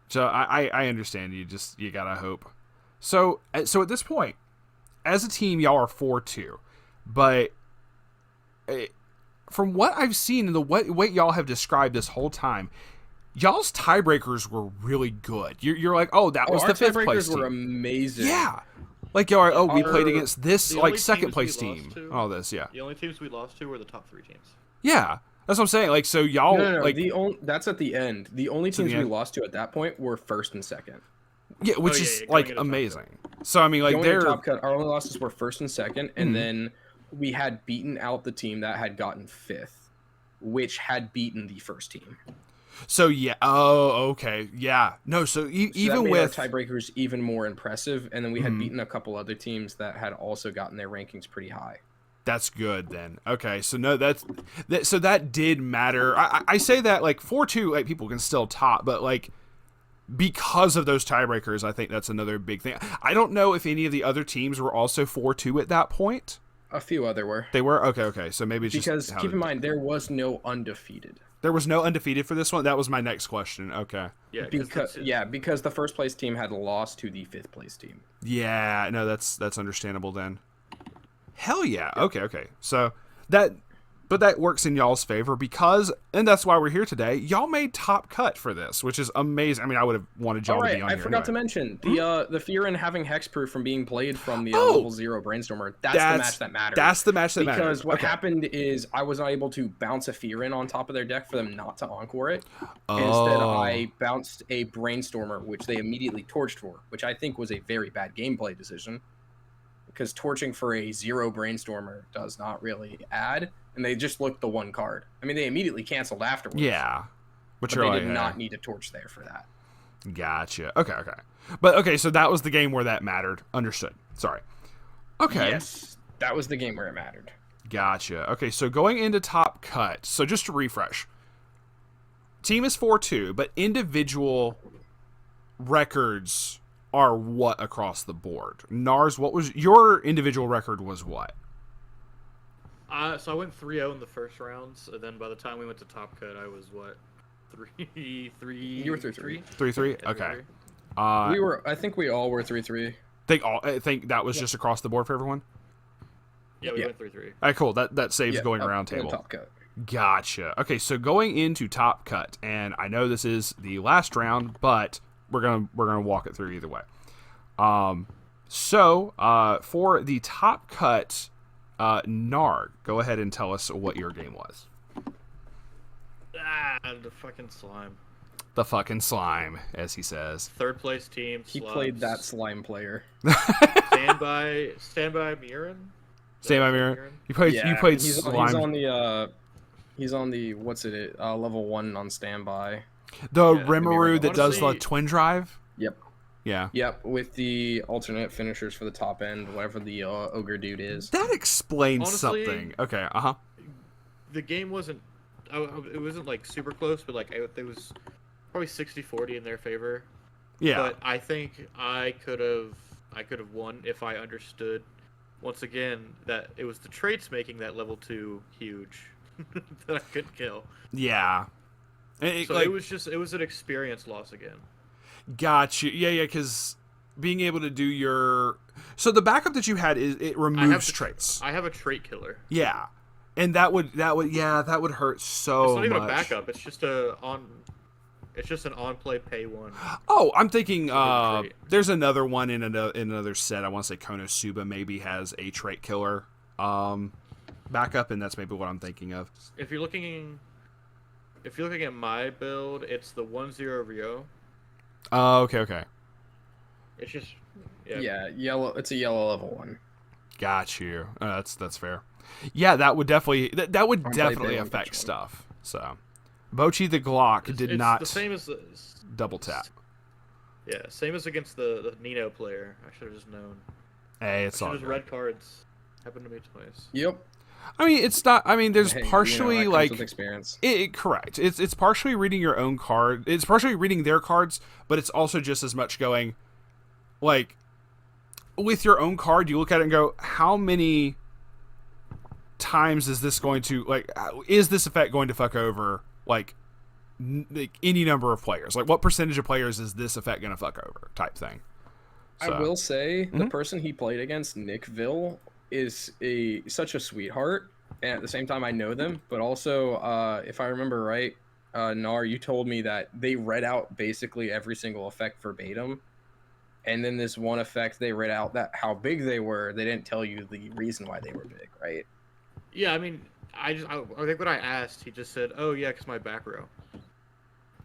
So I understand you gotta hope. So at this point, as a team, y'all are 4-2, but from what I've seen and the way y'all have described this whole time, y'all's tiebreakers were really good. You're like, oh, that was the fifth place team. Were amazing. Yeah, like y'all are. Oh, we played against this the like only second teams place we lost team. to- All this, yeah, The only teams we lost to were the top 3 teams. yeah. That's what I'm saying. Like, so y'all No, like that's at the end. The only To the teams we end. lost to at that point were first and second. yeah, which yeah, is going like into top amazing. So I mean, like Going to they're top cut, our only losses were first and second, and Mhm. then we had beaten out the team that had gotten fifth, which had beaten the first team. so yeah. Oh, okay, yeah. No, so So even that made with our tiebreakers even more impressive, and then we had Mhm. beaten a couple other teams that had also gotten their rankings pretty high. That's good then. Okay, so no, so that did matter. I say that like 4-2, like people can still top, but like because of those tiebreakers, I think that's another big thing. I don't know if any of the other teams were also 4-2 at that point. A few other were. They were okay. So maybe it's Because just how keep in they- mind, there was no undefeated. there was no undefeated for this one. That was my next question. Okay. Yeah, Because the first place team had lost to the fifth place team. Yeah, no, that's understandable then. Hell yeah. Okay. So that works in y'all's favor because, and that's why we're here today. Y'all made top cut for this, which is amazing. I mean, I would have wanted y'all All to right, be on I here forgot to anyway. mention the fear in having hexproof from being played from the Oh! level 0 brainstormer. That's the match that mattered. That's the match that because matters. what Okay. happened is I was not able to bounce a fear in on top of their deck for them not to encore it. Oh. Instead, I bounced a brainstormer, which they immediately torched for, which I think was a very bad gameplay decision. Because torching for a 0 brainstormer does not really add, and they just looked the one card. I mean, they immediately canceled afterwards. Yeah. but you're they like, did not need a torch there for that. Gotcha. Okay. But okay, so that was the game where that mattered. Understood. Sorry. Okay. Yes, that was the game where it mattered. Gotcha. Okay, so going into top cut. So just to refresh. Team is 4-2, but individual records are what across the board? Nars, what was your individual record was what? So I went 3-0 in the first rounds, and then by the time we went to top cut, I was what, 3-3. You were 3-3. 3-3? Yeah, Okay. 3-3. I think we all were 3-3. I think that was just across the board for everyone? Yeah, we Yeah. went 3-3. All right, cool. That saves going around in the table. Top cut. Gotcha. Okay, so going into top cut, and I know this is the last round, but we're gonna walk it through either way. So for the top cut, Narg, go ahead and tell us what your game was. The fucking slime. The fucking slime, as he says. Third place team. He Slubs. played that slime player. Standby Mirren. Stand by mirror. You played he's slime. He's on the level 1 on standby. The Yeah, Rimuru that does the honestly- twin drive. Yep. Yeah. Yep, with the alternate finishers for the top end, whatever the ogre dude is. That explains Honestly- something. Okay. Uh huh. The game wasn't. It wasn't like super close, but like it was probably 60-40 in their favor. Yeah. But I think I could have won if I understood once again that it was the traits making that level 2 huge that I couldn't kill. Yeah. So it was an experience loss again. Gotcha. Yeah, because being able to do your... So the backup that you had, it removes traits. I have a trait killer. Yeah. And that would hurt so It's not even much. a backup. It's just an on play pay one. Oh, I'm thinking trait. there's another one in another set. I want to say Konosuba maybe has a trait killer backup, and that's maybe what I'm thinking of. If you're looking at my build, it's the 1-0 Rio. Oh, okay. It's just Yeah, yellow. It's a yellow level 1. Got you. That's fair. Yeah, that would definitely definitely Baron affect Beach one. stuff. So, Bochi the Glock did it's not the same as double tap. Yeah, same as against the Nino player. I should have just known. Hey, it's all Just good. red cards. Happened to me twice. Yep. I mean, it's not. I mean, there's Hey, partially that comes like with experience. correct. It's partially reading your own card. It's partially reading their cards, but it's also just as much going like with your own card. You look at it and go, how many times is this going to is this effect going to fuck over like any number of players? Like, what percentage of players is this effect going to fuck over? Type thing. So. I will say the person he played against, Nickville, is such a sweetheart, and at the same time I know them. But also, if I remember right, Nar, you told me that they read out basically every single effect verbatim, and then this one effect they read out that how big they were. They didn't tell you the reason why they were big, right? Yeah, I mean, I think when I asked, he just said, "Oh yeah, because my back row."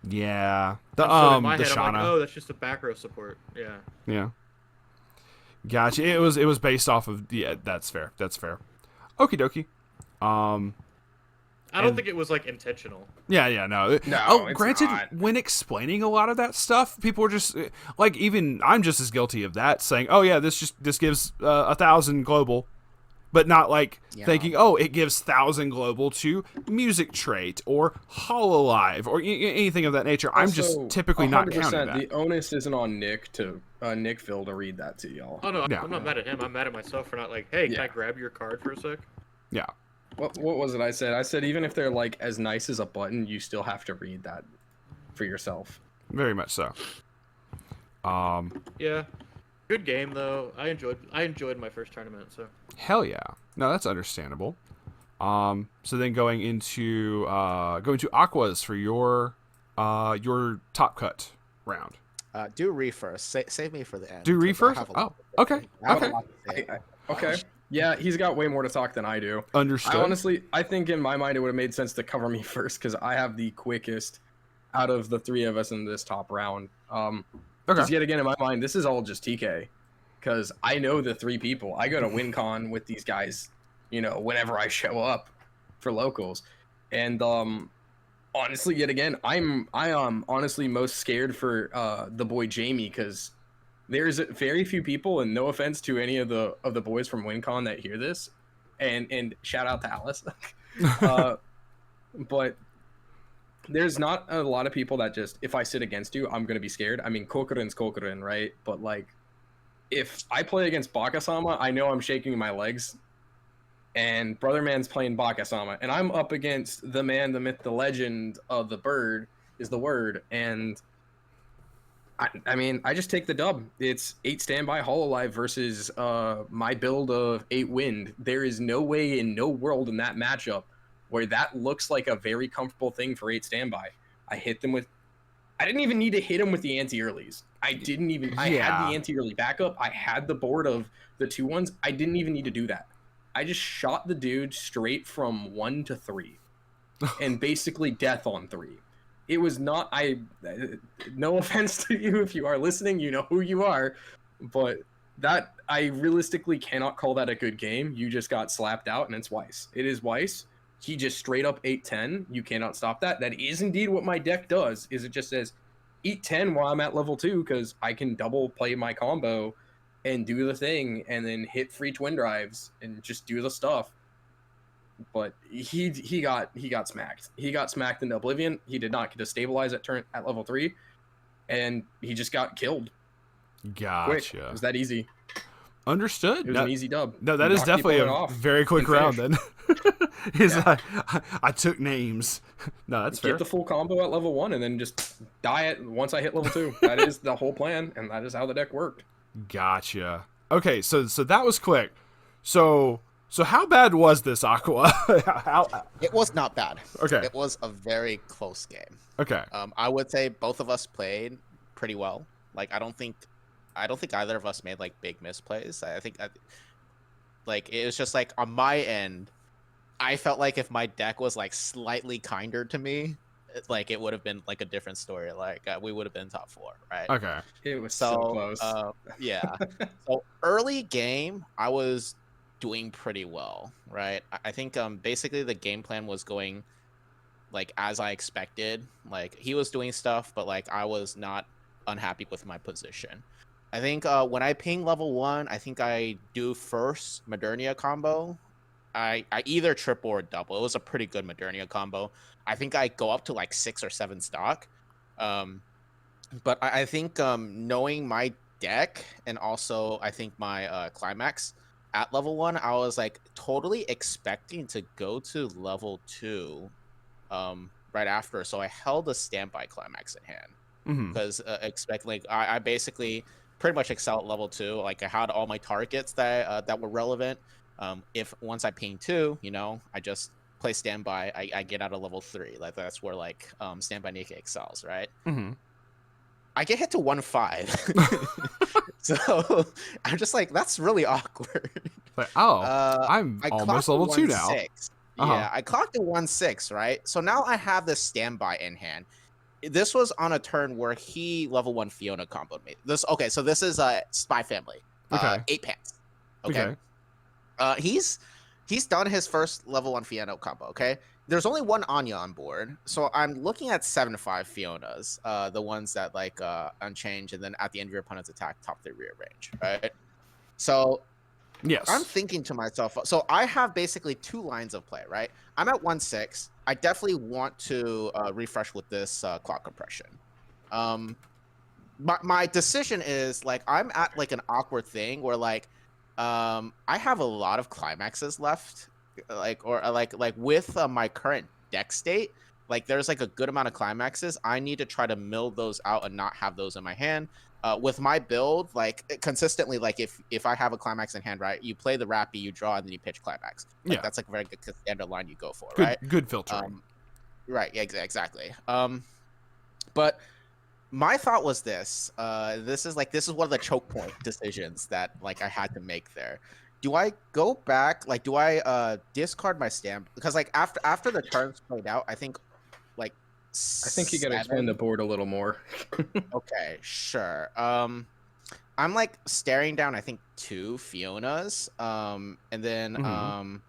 Yeah, So in my the head, I'm Shauna. like, "Oh, that's just a back row support." Yeah. Yeah. Gotcha. It was based off of That's fair. That's fair. Okie dokie. I don't think it was like intentional. Yeah. No. No, it's Granted, not. when explaining a lot of that stuff, people were just like, even I'm just as guilty of that, saying, "Oh yeah, this gives 1,000 global," but not like thinking, "Oh, it gives 1,000 global to music trait or hololive or anything of that nature." I'm just Also, typically not 100%, counting that. The onus isn't on Nickville to read that to y'all. Oh no, Yeah. I'm not mad at him. I'm mad at myself for not like, "Hey, can I Yeah. grab your card for a sec?" Yeah. What was it I said? I said even if they're like as nice as a button, you still have to read that for yourself. Very much so. Yeah. Good game though. I enjoyed my first tournament. So. Hell yeah. No, that's understandable. So then going into Aquas for your top cut round. Do Re first. Save me for the end. Do Re 'cause I first? have a lot Oh, to say. okay. I have Okay. a lot to say. Okay. Yeah, he's got way more to talk than I do. Understood. I think in my mind it would have made sense to cover me first because I have the quickest out of the three of us in this top round. Because yet again, in my mind, this is all just TK. Because I know the three people. I go to WinCon with these guys, whenever I show up for locals. And honestly, yet again, I am honestly most scared for the boy Jamie because there's very few people, and no offense to any of the boys from WinCon that hear this, and shout out to Alice, but there's not a lot of people that just, if I sit against you, I'm gonna be scared. I mean, Kokurin's Kokurin, right? But like, if I play against Bakasama, I know I'm shaking my legs, and Brother Man's playing Bakasama, and I'm up against the man, the myth, the legend of the bird is the word, and I mean, I just take the dub. It's 8 standby hololive versus my build of 8 wind. There is no way in no world in that matchup where that looks like a very comfortable thing for 8 standby. I didn't even need to hit him with the anti-earlies. I had the anti-early backup. I had the board of the 2-1s. I didn't even need to do that. I just shot the dude straight from 1 to 3 and basically death on 3. It was not, no offense to you if you are listening, you know who you are, but that, I realistically cannot call that a good game. You just got slapped out, and it's Weiss. It is Weiss. He just straight up 8-10. You cannot stop that. That is indeed what my deck does, is it just says, eat 10 while I'm at level 2, because I can double play my combo and do the thing, and then hit free twin drives, and just do the stuff. But he got smacked. He got smacked into Oblivion. He did not get to stabilize at level 3, and he just got killed. Gotcha. Quick. It was that easy. Understood. It was an easy dub. No, that is Knocked definitely people a off very quick and round finished. then. I took names. No, that's fair. Get the full combo at level 1 and then just die it once I hit level 2. That is the whole plan, and that is how the deck worked. Gotcha. Okay, so that was quick. So how bad was this, Aqua? It was not bad. Okay. It was a very close game. Okay. I would say both of us played pretty well. Like, I don't think either of us made like big misplays. I think like it was just like on my end, I felt like if my deck was like slightly kinder to me, like it would have been like a different story. Like we would have been top 4, right? Okay. It was so close. Yeah. So early game, I was doing pretty well, right? I think basically the game plan was going like as I expected. Like he was doing stuff, but like I was not unhappy with my position. I think when I ping level 1, I think I do first Modernia combo. I either triple or double. It was a pretty good Modernia combo. I think I go up to like 6 or 7 stock. But I think knowing my deck and also I think my climax at level 1, I was like totally expecting to go to level 2 right after. So I held a standby climax in hand because expect like I basically pretty much excel at level 2. Like I had all my targets that were relevant. If once I ping 2, you know, I just play standby. I get out of level 3. Like that's where like standby Nika excels, right? I get hit to 1-5. So I'm just like, that's really awkward. Like, I'm almost level 2 now. Yeah, I clocked a 1-6, right? So now I have this standby in hand. This was on a turn where he level 1 Fiona comboed me. So this is Spy Family. 8 pants. Okay. He's done his first level 1 Fiona combo, okay? There's only one Anya on board, so I'm looking at 7-5 Fionas, the ones that like unchanged, and then at the end of your opponent's attack, top 3 rear range, right? So yes, I'm thinking to myself, so I have basically 2 lines of play, right? I'm at 1-6. I definitely want to refresh with this clock compression. My decision is like I'm at like an awkward thing where like I have a lot of climaxes left. Like with my current deck state, like there's like a good amount of climaxes. I need to try to mill those out and not have those in my hand. With my build, like consistently, like if I have a climax in hand, right, you play the Rappy, you draw, and then you pitch climax. Like that's like a very good standard line you go for, right? Good filtering. Right, yeah, exactly. But my thought was this. This is one of the choke point decisions that like I had to make there. Do I go back? Like, do I discard my stamp? Because like after the turns played out, I think like I think you gotta explain the board a little more. Okay, sure. I'm like staring down I think 2 Fionas. And then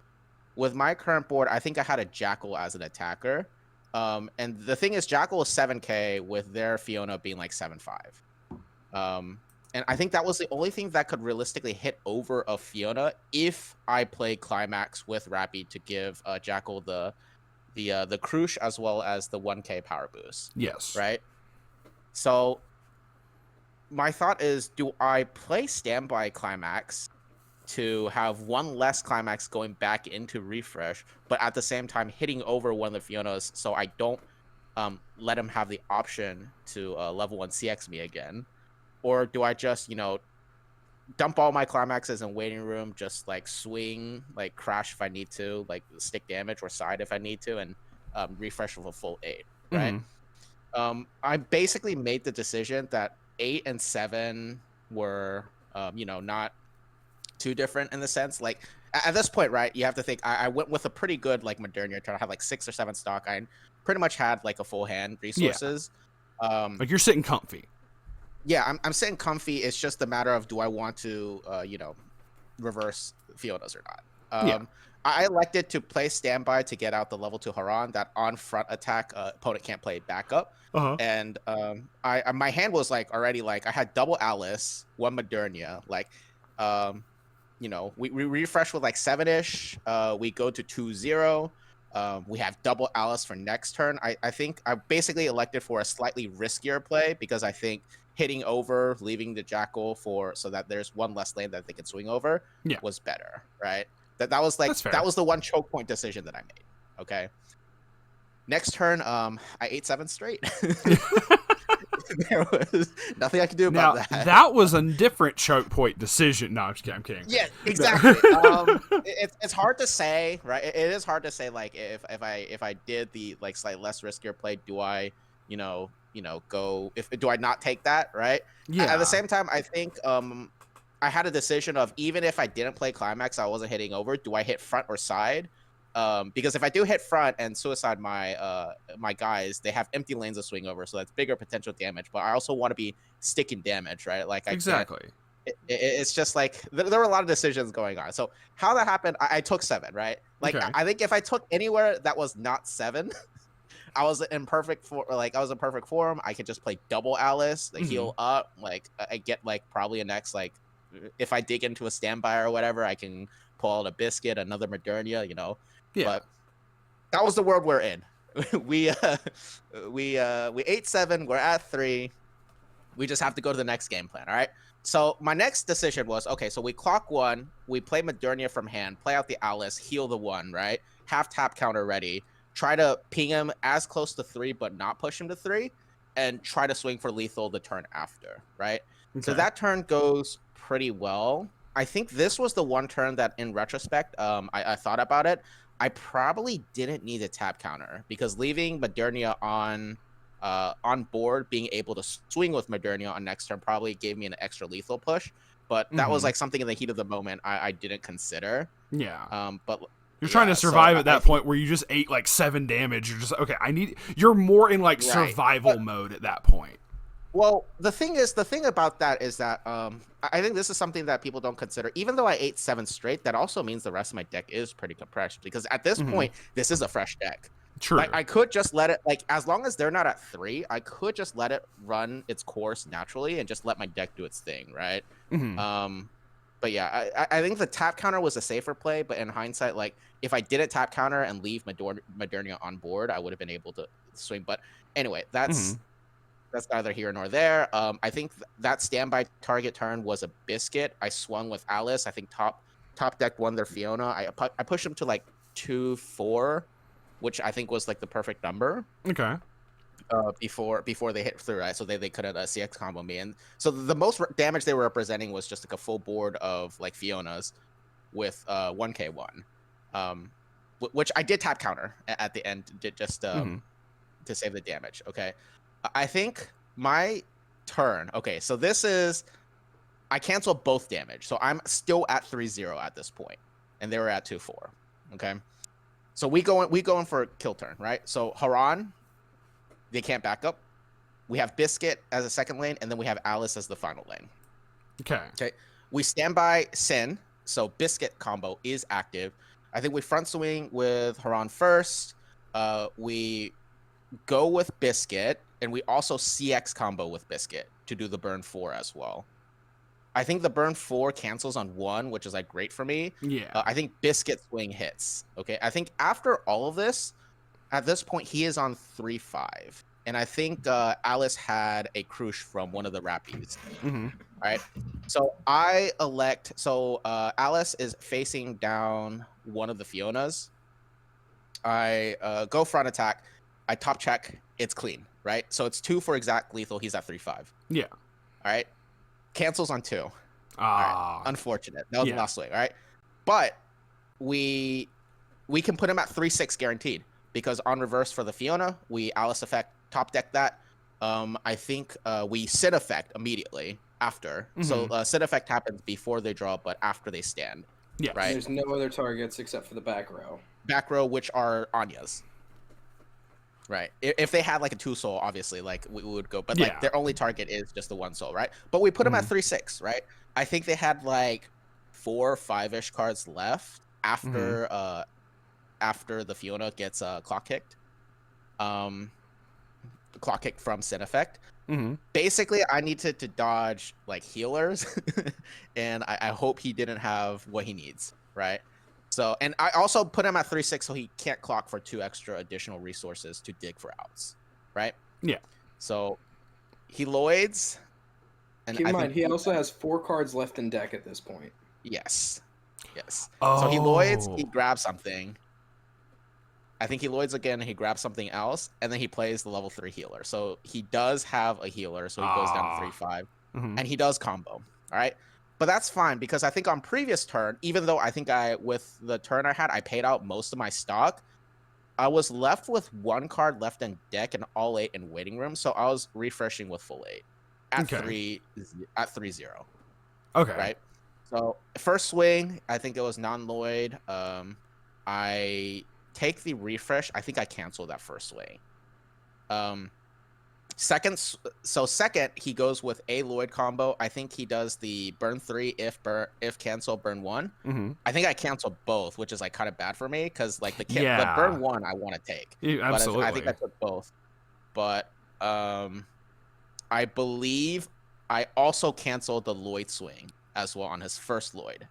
with my current board, I think I had a Jackal as an attacker. And the thing is, Jackal is 7k with their Fiona being like 7-5. And I think that was the only thing that could realistically hit over a Fiona if I play Climax with Rappy to give Jackal the Crush as well as the 1k power boost. Yes. Right? So my thought is, do I play Standby Climax to have 1 less Climax going back into refresh, but at the same time hitting over one of the Fionas so I don't let him have the option to level 1 CX me again? Or do I just, you know, dump all my climaxes in waiting room, just like swing, like crash if I need to, like stick damage or side if I need to, and refresh with a full 8, right? I basically made the decision that 8 and 7 were, you know, not too different in the sense. Like at this point, right, you have to think I went with a pretty good like Modernia turn. I had like 6 or 7 stock. I pretty much had like a full hand resources. Like you're sitting comfy. Yeah, I'm sitting comfy. It's just a matter of do I want to, you know, reverse Fionas or not. I elected to play standby to get out the level 2 Haran. That on front attack, opponent can't play backup. And my hand was like already like I had double Alice, 1 Modernia. Like, you know, we refresh with like 7-ish. We go to 2-0. We have double Alice for next turn. I think I basically elected for a slightly riskier play because I think hitting over, leaving the Jackal so that there's 1 less lane that they can swing over was better, right? That was like that was the one choke point decision that I made. Okay. Next turn, I ate 7 straight. There was nothing I could do about that. That was a different choke point decision. No, I'm kidding. Yeah, exactly. It's hard to say, right? It is hard to say, like, if I did the like slightly less riskier play, do I, you know, go? Do I not take that, right? Yeah. At the same time, I think I had a decision of even if I didn't play climax, I wasn't hitting over. Do I hit front or side? Because if I do hit front and suicide my my guys, they have empty lanes to swing over, so that's bigger potential damage. But I also want to be sticking damage, right? Like exactly. It's just like there were a lot of decisions going on. So how that happened, I took 7, right? Like I think if I took anywhere that was not 7, I was in perfect form. I could just play double Alice, heal up. Like I get like probably a next like if I dig into a standby or whatever, I can pull out a Biscuit, another Modernia, Yeah. But that was the world we're in. we 8-7. We're at 3. We just have to go to the next game plan. All right. So my next decision was, okay, so we clock 1, we play Modernia from hand, play out the Alice, heal the 1, right? Have tap counter ready, try to ping him as close to 3, but not push him to 3, and try to swing for lethal the turn after, right? Okay. So that turn goes pretty well. I think this was the one turn that, in retrospect, I thought about it. I probably didn't need a tap counter because leaving Modernia on board, being able to swing with Modernia on next turn probably gave me an extra lethal push. But that was like something in the heat of the moment I didn't consider. Yeah. But you're trying to survive at that point where you just ate like 7 damage. You're just okay. You're more in like survival mode at that point. Well, the thing about that is that I think this is something that people don't consider. Even though I ate 7 straight, that also means the rest of my deck is pretty compressed because at this point, this is a fresh deck. True. Like I could just let it, like as long as they're not at 3, I could just let it run its course naturally and just let my deck do its thing, right? But yeah, I think the tap counter was a safer play. But in hindsight, like if I didn't tap counter and leave Modernia on board, I would have been able to swing. But anyway, that's neither here nor there. I think that standby target turn was a Biscuit. I swung with Alice. I think top deck won their Fiona. I pushed them to like 2-4, which I think was like the perfect number. Okay. Before they hit through, right? So they couldn't CX combo me. And so the most damage they were representing was just like a full board of like Fionas with 1k1. Which I did tap counter at the end just to save the damage. Okay. I think my turn. Okay, so this is I canceled both damage. So I'm still at 3-0 at this point. And they were at 2-4. Okay. So we go in for a kill turn, right? So Haran, they can't back up. We have Biscuit as a second lane, and then we have Alice as the final lane. Okay. We stand by Sin, so Biscuit combo is active. I think we front swing with Haran first. We go with Biscuit, and we also CX combo with Biscuit to do the burn 4 as well. I think the burn 4 cancels on 1, which is like great for me. Yeah. I think Biscuit swing hits. Okay. I think after all of this, at this point, he is on 3-5. And I think Alice had a crush from one of the Rappies. Right. So I elect. So Alice is facing down one of the Fionas. I go front attack. I top check. It's clean. Right. So it's 2 for exact lethal. He's at 3-5. Yeah. All right. Cancels on 2. Ah. Right. Unfortunate. That was the last swing. Right. But we can put him at 3-6 guaranteed. Because on reverse for the Fiona, we Alice effect top deck that. I think we Sin effect immediately after. So Sin effect happens before they draw, but after they stand. Yeah. Right. There's no other targets except for the back row. Back row, which are Anya's. Right. If they had like a 2 soul, obviously, like we would go. But like their only target is just the 1 soul, right? But we put them at 3-6, right? I think they had like 4 or 5-ish cards left after after the Fiona gets clock kicked. Clock kick from Sin effect. Basically, I needed to dodge like healers, and I hope he didn't have what he needs, right? So, and I also put him at 3-6 so he can't clock for 2 extra additional resources to dig for outs, right? Yeah. So he Lloyds, and keep in mind he also has 4 cards left in deck at this point. Yes. Oh. So he Lloyds, he grabs something. I think he Lloyds again, he grabs something else, and then he plays the level 3 healer. So he does have a healer, so he goes down to 3-5, and he does combo. All right. But that's fine because I think on previous turn, even though I think with the turn I had, I paid out most of my stock, I was left with 1 card left in deck and all 8 in waiting room. So I was refreshing with full 8 at 3-0. Okay. Right. So first swing, I think it was non-Lloyd. I take the refresh. I think I canceled that first swing. Second, he goes with a Lloyd combo. I think he does the burn 3 if cancel burn 1. I think I canceled both, which is like kind of bad for me because like the burn 1 I want to take. Absolutely. But I think I took both. But I believe I also canceled the Lloyd swing as well on his first Lloyd.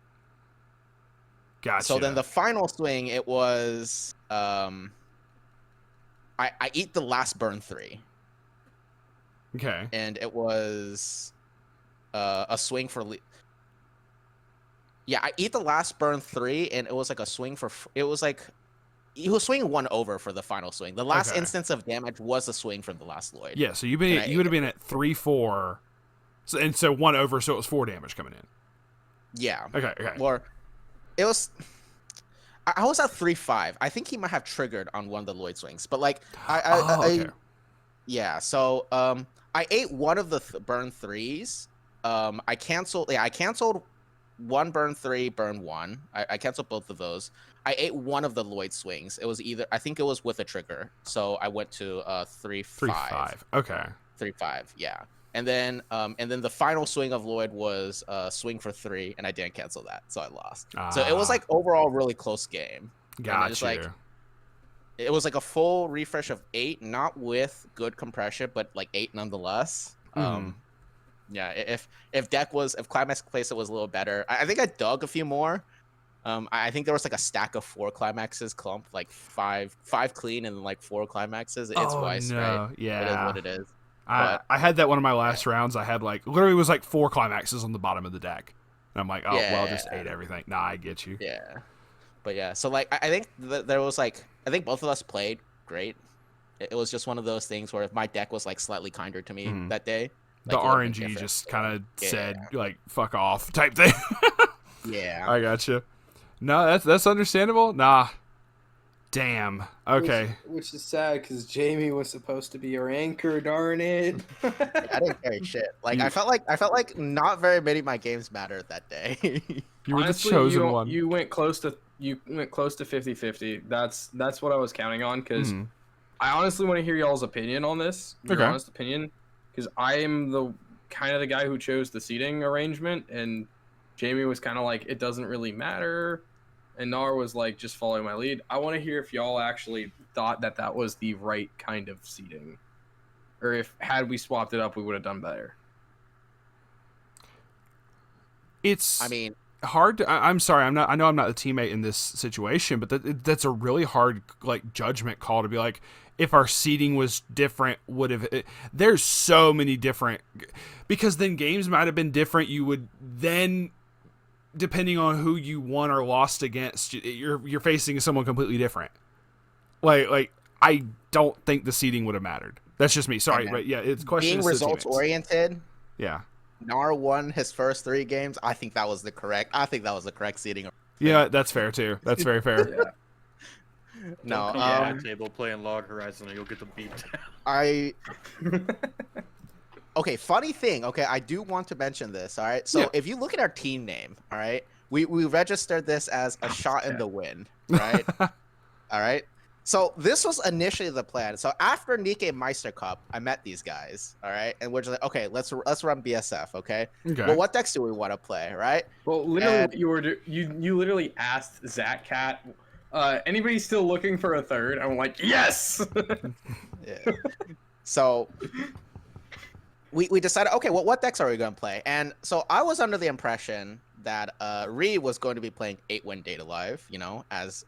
Gotcha. So then the final swing, it was I eat the last burn 3. Okay. And it was a swing for yeah, I eat the last burn 3, and it was like a swing for it was like he was swinging 1 over for the final swing. The last instance of damage was a swing from the last Lloyd. Yeah, so you would have been at 3-4, so 1 over, so it was 4 damage coming in. Yeah. Okay. Or it was. I was at 3-5. I think he might have triggered on one of the Lloyd swings, but like okay. Yeah. So I ate one of the burn 3s. I canceled 1 burn 3, burn 1. I canceled both of those. I ate one of the Lloyd swings. It was I think it was with a trigger. So I went to 3-5. 3-5. Okay. 3-5, yeah. And then the final swing of Lloyd was swing for 3, and I didn't cancel that, so I lost. So it was like overall really close game. Gotcha. It was like a full refresh of 8, not with good compression, but like 8 nonetheless. Yeah, if Climax Placement was a little better, I think I dug a few more. I think there was like a stack of 4 climaxes clumped, like 5 clean and like 4 climaxes. It's Weiss, right? Yeah, it is what it is. I had that one of my last rounds. I had like literally was like 4 climaxes on the bottom of the deck, and I'm like, oh well, just ate everything. Nah, I get you. Yeah, but yeah, so like I think there was like I think both of us played great. It was just one of those things where if my deck was like slightly kinder to me that day, like, the RNG just kind of said like fuck off type thing. Yeah, I gotcha. No, that's understandable. Nah. Damn. Okay. Which is sad because Jamie was supposed to be your anchor. Darn it! I didn't carry shit. Like I felt like not very many of my games mattered that day. You were Honestly, the chosen one. You went close to 50-50. That's what I was counting on because I honestly want to hear y'all's opinion on this. Your honest opinion, because I am the guy who chose the seating arrangement, and Jamie was kind of like it doesn't really matter. And Nar was like, just follow my lead. I want to hear if y'all actually thought that was the right kind of seating. Or if, had we swapped it up, we would have done better. It's I mean, hard to, I'm sorry, I know I'm not the teammate in this situation, but that's a really hard like judgment call to be like, if our seating was different, there's so many different, because then games might have been different. You would then, depending on who you won or lost against, you're facing someone completely different. Like I don't think the seeding would have mattered. That's just me. Sorry, but yeah, it's question being results oriented. Yeah. Nar won his first 3 games. I think that was the correct seeding. Yeah, that's fair too. That's very fair. Yeah. No, Don't come to my table playing Log Horizon, or you'll get the beat down. Okay, funny thing. Okay, I do want to mention this. All right, so if you look at our team name, all right, we registered this as a shot in the wind, right? All right. So this was initially the plan. So after Nikkei Meister Cup, I met these guys, all right, and we're just like, okay, let's run BSF, okay? Well, what decks do we want to play, right? Well, literally, you literally asked Zach Cat, anybody still looking for a third? I'm like, yes. Yeah. So we decided, okay, well, what decks are we going to play? And so I was under the impression that Ree was going to be playing 8-win Data Live, you know, as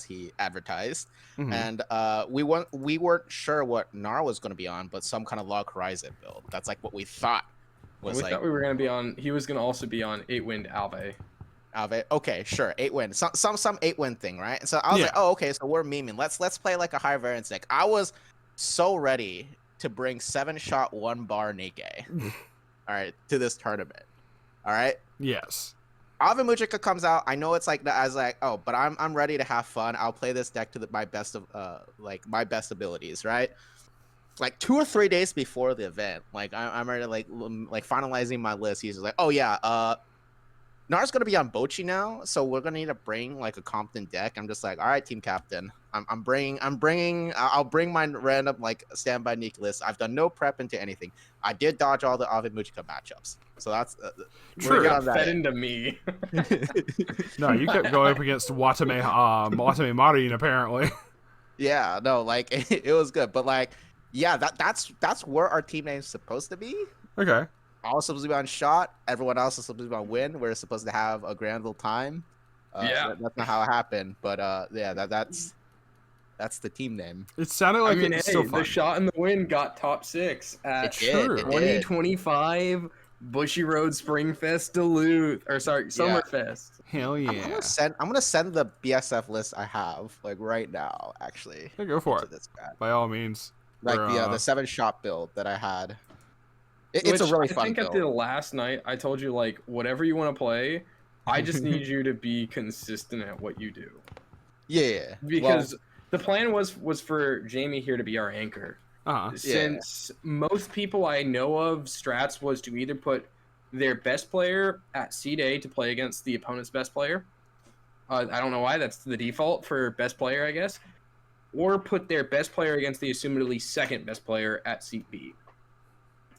he advertised, and we weren't sure what Nar was going to be on, but some kind of Log Horizon build. That's like what we thought was we thought we were going to be on. He was going to also be on 8-win Alve. Alve, okay, sure, 8-win, some 8-win thing, right? And so I was like, oh, okay, so we're memeing. Let's play like a high variance deck. I was so ready to bring 7-shot 1-bar Nikkei, all right, to this tournament. All right. Yes. Ave Mujika comes out. I know it's like I was like, oh, but I'm ready to have fun. I'll play this deck to my best abilities, right? Like 2 or 3 days before the event, like I'm already like finalizing my list. He's like, oh yeah, Nar's gonna be on Bochi now, so we're gonna need to bring like a Compton deck. I'm just like, all right, team captain. I'll bring my random like standby Nick list. I've done no prep into anything. I did dodge all the Ave Mujika matchups, so that's true. Fed into me. No, you kept going up against Watame Marin apparently. Yeah, no, like it was good, but like, yeah, that's where our team name's supposed to be. Okay. I was supposed to be on shot. Everyone else is supposed to be on win. We're supposed to have a grand old time. Yeah. That's not how it happened, but yeah, that's the team name. It sounded like I mean, it was hey, still fun. the shot in the wind got top 6 at It did. It did. 2025 Bushy Road Springfest Duluth, or sorry, Yeah. Summerfest. Hell I'm yeah. gonna send the BSF list I have like right now. Actually, Yeah, go for to it. this guy. By all means. Like We're, the 7-shot build that I had. It's a Which really I fun think at build. the last night I told you, like, whatever you want to play, I just need you to be consistent at what you do. Yeah. Because the plan was for Jamie here to be our anchor. uh-huh. Since most people I know of, strats was to either put their best player at seed A to play against the opponent's best player. I don't know why, that's the default for best player, I guess. Or put their best player against the assumedly second best player at seat B.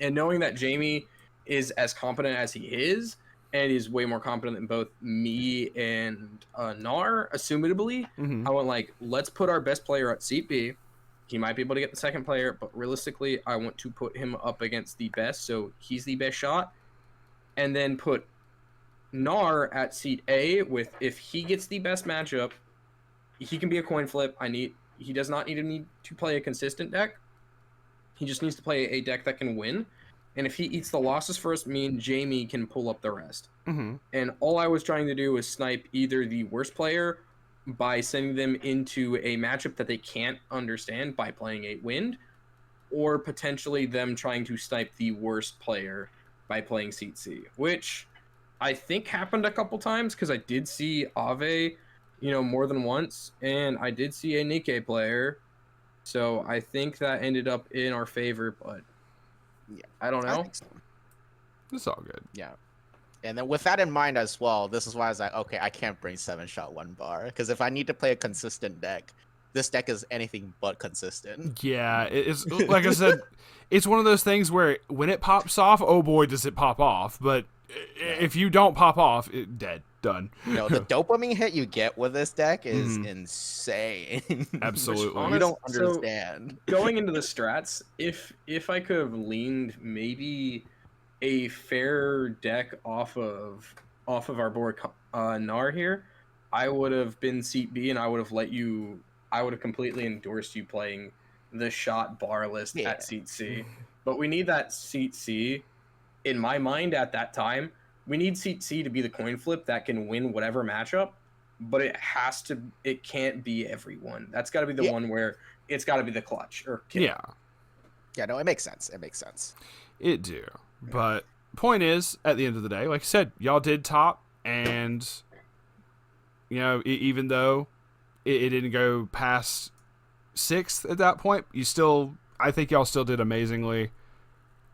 And knowing that Jamie is as competent as he is, and is way more competent than both me and Nar, assumedly, Mhm. I went like, let's put our best player at seat B. He might be able to get the second player, but realistically, I want to put him up against the best, so he's the best shot. And then put Nar at seat A with, if he gets the best matchup, he can be a coin flip. He does not need to play a consistent deck. He just needs to play a deck that can win. And if he eats the losses first, me and Jamie can pull up the rest. Mm-hmm. And all I was trying to do was snipe either the worst player by sending them into a matchup that they can't understand by playing 8 wind, or potentially them trying to snipe the worst player by playing seat C, which I think happened a couple times because I did see Ave, more than once, and I did see a Nikkei player. So I think that ended up in our favor, but Yeah, I don't know. I think so. It's all good. Yeah. And then with that in mind as well, this is why I was like, okay, I can't bring 7-shot 1 bar. Because if I need to play a consistent deck, this deck is anything but consistent. Yeah, it's like I said, it's one of those things where when it pops off, oh boy, does it pop off. But if you don't pop off, dead, done. The dopamine hit you get with this deck is insane. Absolutely. You don't So, understand. going into the strats, if I could have leaned maybe a fair deck off of our board, Nar here, I would have been seat B, and I would have completely endorsed you playing the shot bar list at seat C. But we need that seat C. In my mind at that time, we need seat C to be the coin flip that can win whatever matchup, but it can't be everyone. That's got to be the one where it's got to be the clutch or kill. Yeah, no, it makes sense. It do. But point is, at the end of the day, like I said, y'all did top, and even though it didn't go past 6th at that point, I think y'all still did amazingly.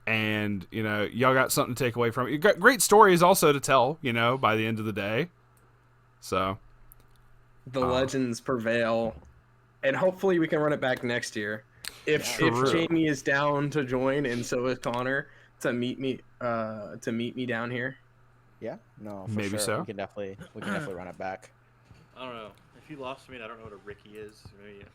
And, y'all got something to take away from it. You got great stories also to tell, by the end of the day. So. The legends prevail. And hopefully we can run it back next year. If Jamie is down to join, and so is Connor, to meet me down here. Yeah, no, for Maybe sure. so. We can definitely run it back. I don't know. If you lost to me and I don't know what a Ricky is, maybe.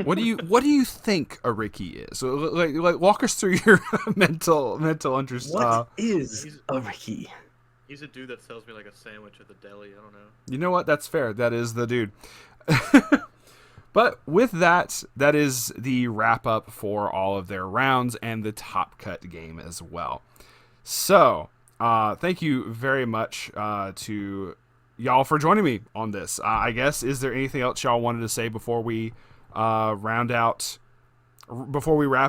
What do you think a Ricky is? So, like walk us through your mental interest. What is a Ricky? He's a dude that sells me like a sandwich at the deli. I don't know. You know what? That's fair. That is the dude. But with that is the wrap up for all of their rounds and the Top Cut game as well. So, thank you very much to y'all for joining me on this. I guess, is there anything else y'all wanted to say before we wrap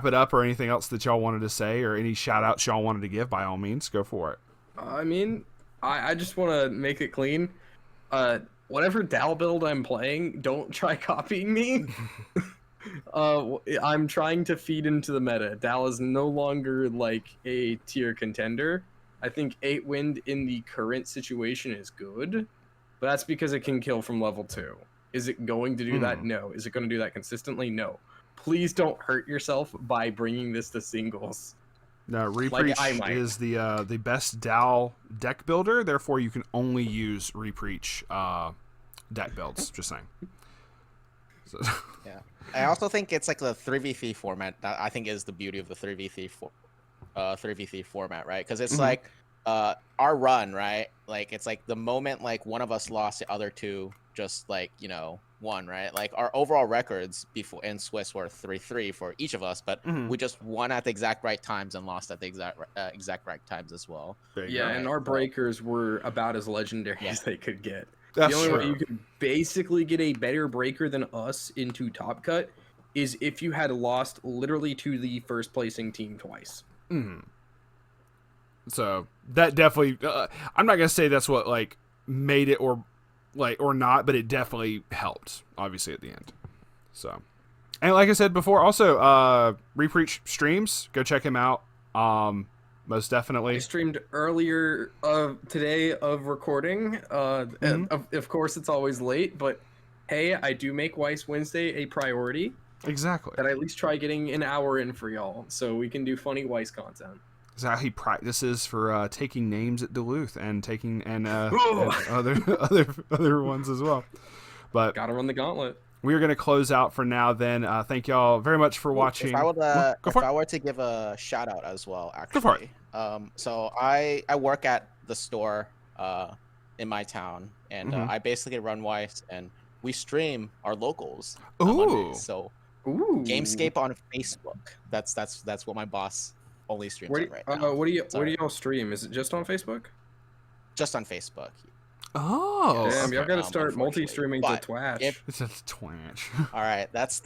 it up, or anything else that y'all wanted to say, or any shout outs y'all wanted to give? By all means, go for it. I mean, I just want to make it clean. Whatever Dal build I'm playing, don't try copying me. I'm trying to feed into the meta. Dal is no longer like a tier contender. I think 8 wind in the current situation is good, but that's because it can kill from level 2. Is it going to do that? No. Is it going to do that consistently? No. Please don't hurt yourself by bringing this to singles. No, Repreach is the best Dal deck builder, therefore you can only use Repreach deck builds, just saying. So. Yeah. I also think it's like the 3v3 format that I think is the beauty of the 3v3 format, right? Because it's like our run, right? Like it's like the moment like one of us lost, the other two just like won, right? Like our overall records before in Swiss were 3-3 for each of us, but we just won at the exact right times and lost at the exact right times as well. Yeah, and our breakers were about as legendary as they could get. That's the only true. way you could basically get a better breaker than us into Top Cut is if you had lost literally to the first placing team twice. So that definitely, I'm not gonna say that's what like made it or not, but it definitely helped. Obviously at the end. So, and like I said before, also Repreach streams. Go check him out. Most definitely. I streamed earlier today of recording. Of course, it's always late, but hey, I do make Weiss Wednesday a priority. Exactly. That I at least try getting an hour in for y'all, so we can do funny Weiss content. Is how he practices for taking names at Duluth and taking and other ones as well. But gotta run the gauntlet. We are going to close out for now. Then thank y'all very much for watching. If I were to give a shout out as well, actually. Go for it. So I work at the store in my town, and I basically run Weiss, and we stream our locals on Mondays. So Gamescape on Facebook. That's what my boss only streams on right now. What do y'all stream? Is it just on Facebook? Just on Facebook. Oh, damn! Y'all got to start multi-streaming to Twitch. It's a Twitch. All right, that's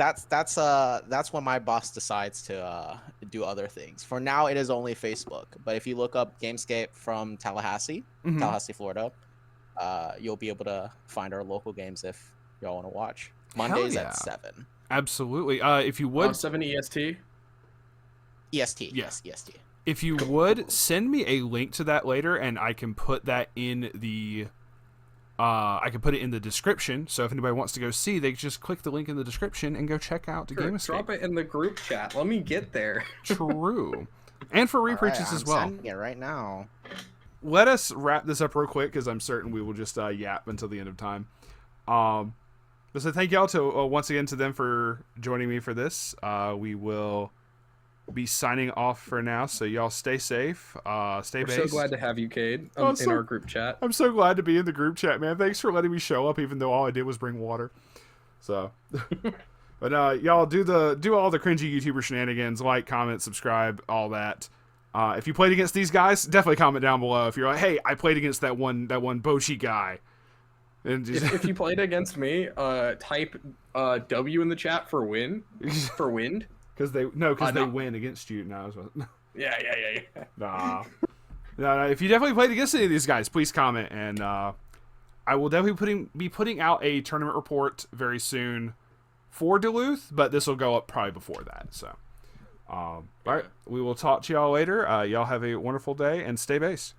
when my boss decides to do other things. For now, it is only Facebook. But if you look up Gamescape from Tallahassee, Florida, you'll be able to find our local games if y'all want to watch. Mondays at 7. Absolutely. If you would 7 EST. EST. Yes, EST. If you would send me a link to that later, and I can put that in the. I can put it in the description, so if anybody wants to go see, they can just click the link in the description and go check out the Gamescape. Drop it in the group chat. Let me get there. True. And for repurchase as well. I'm sending it right now. Let us wrap this up real quick, because I'm certain we will just yap until the end of time. So thank y'all to once again to them for joining me for this. We will be signing off for now, so y'all stay safe, stay based. We're so glad to have you, Cade, in our group chat. I'm so glad to be in the group chat, man. Thanks for letting me show up, even though all I did was bring water. So, but y'all do all the cringy YouTuber shenanigans, like, comment, subscribe, all that. If you played against these guys, definitely comment down below. If you're like, hey, I played against that one Boshi guy. And just... if you played against me, type W in the chat for wind. Because they win against you. No, yeah. Nah. No. If you definitely played against any of these guys, please comment, and I will definitely be putting out a tournament report very soon for Duluth, but this will go up probably before that. So, all right, we will talk to y'all later. Y'all have a wonderful day and stay base.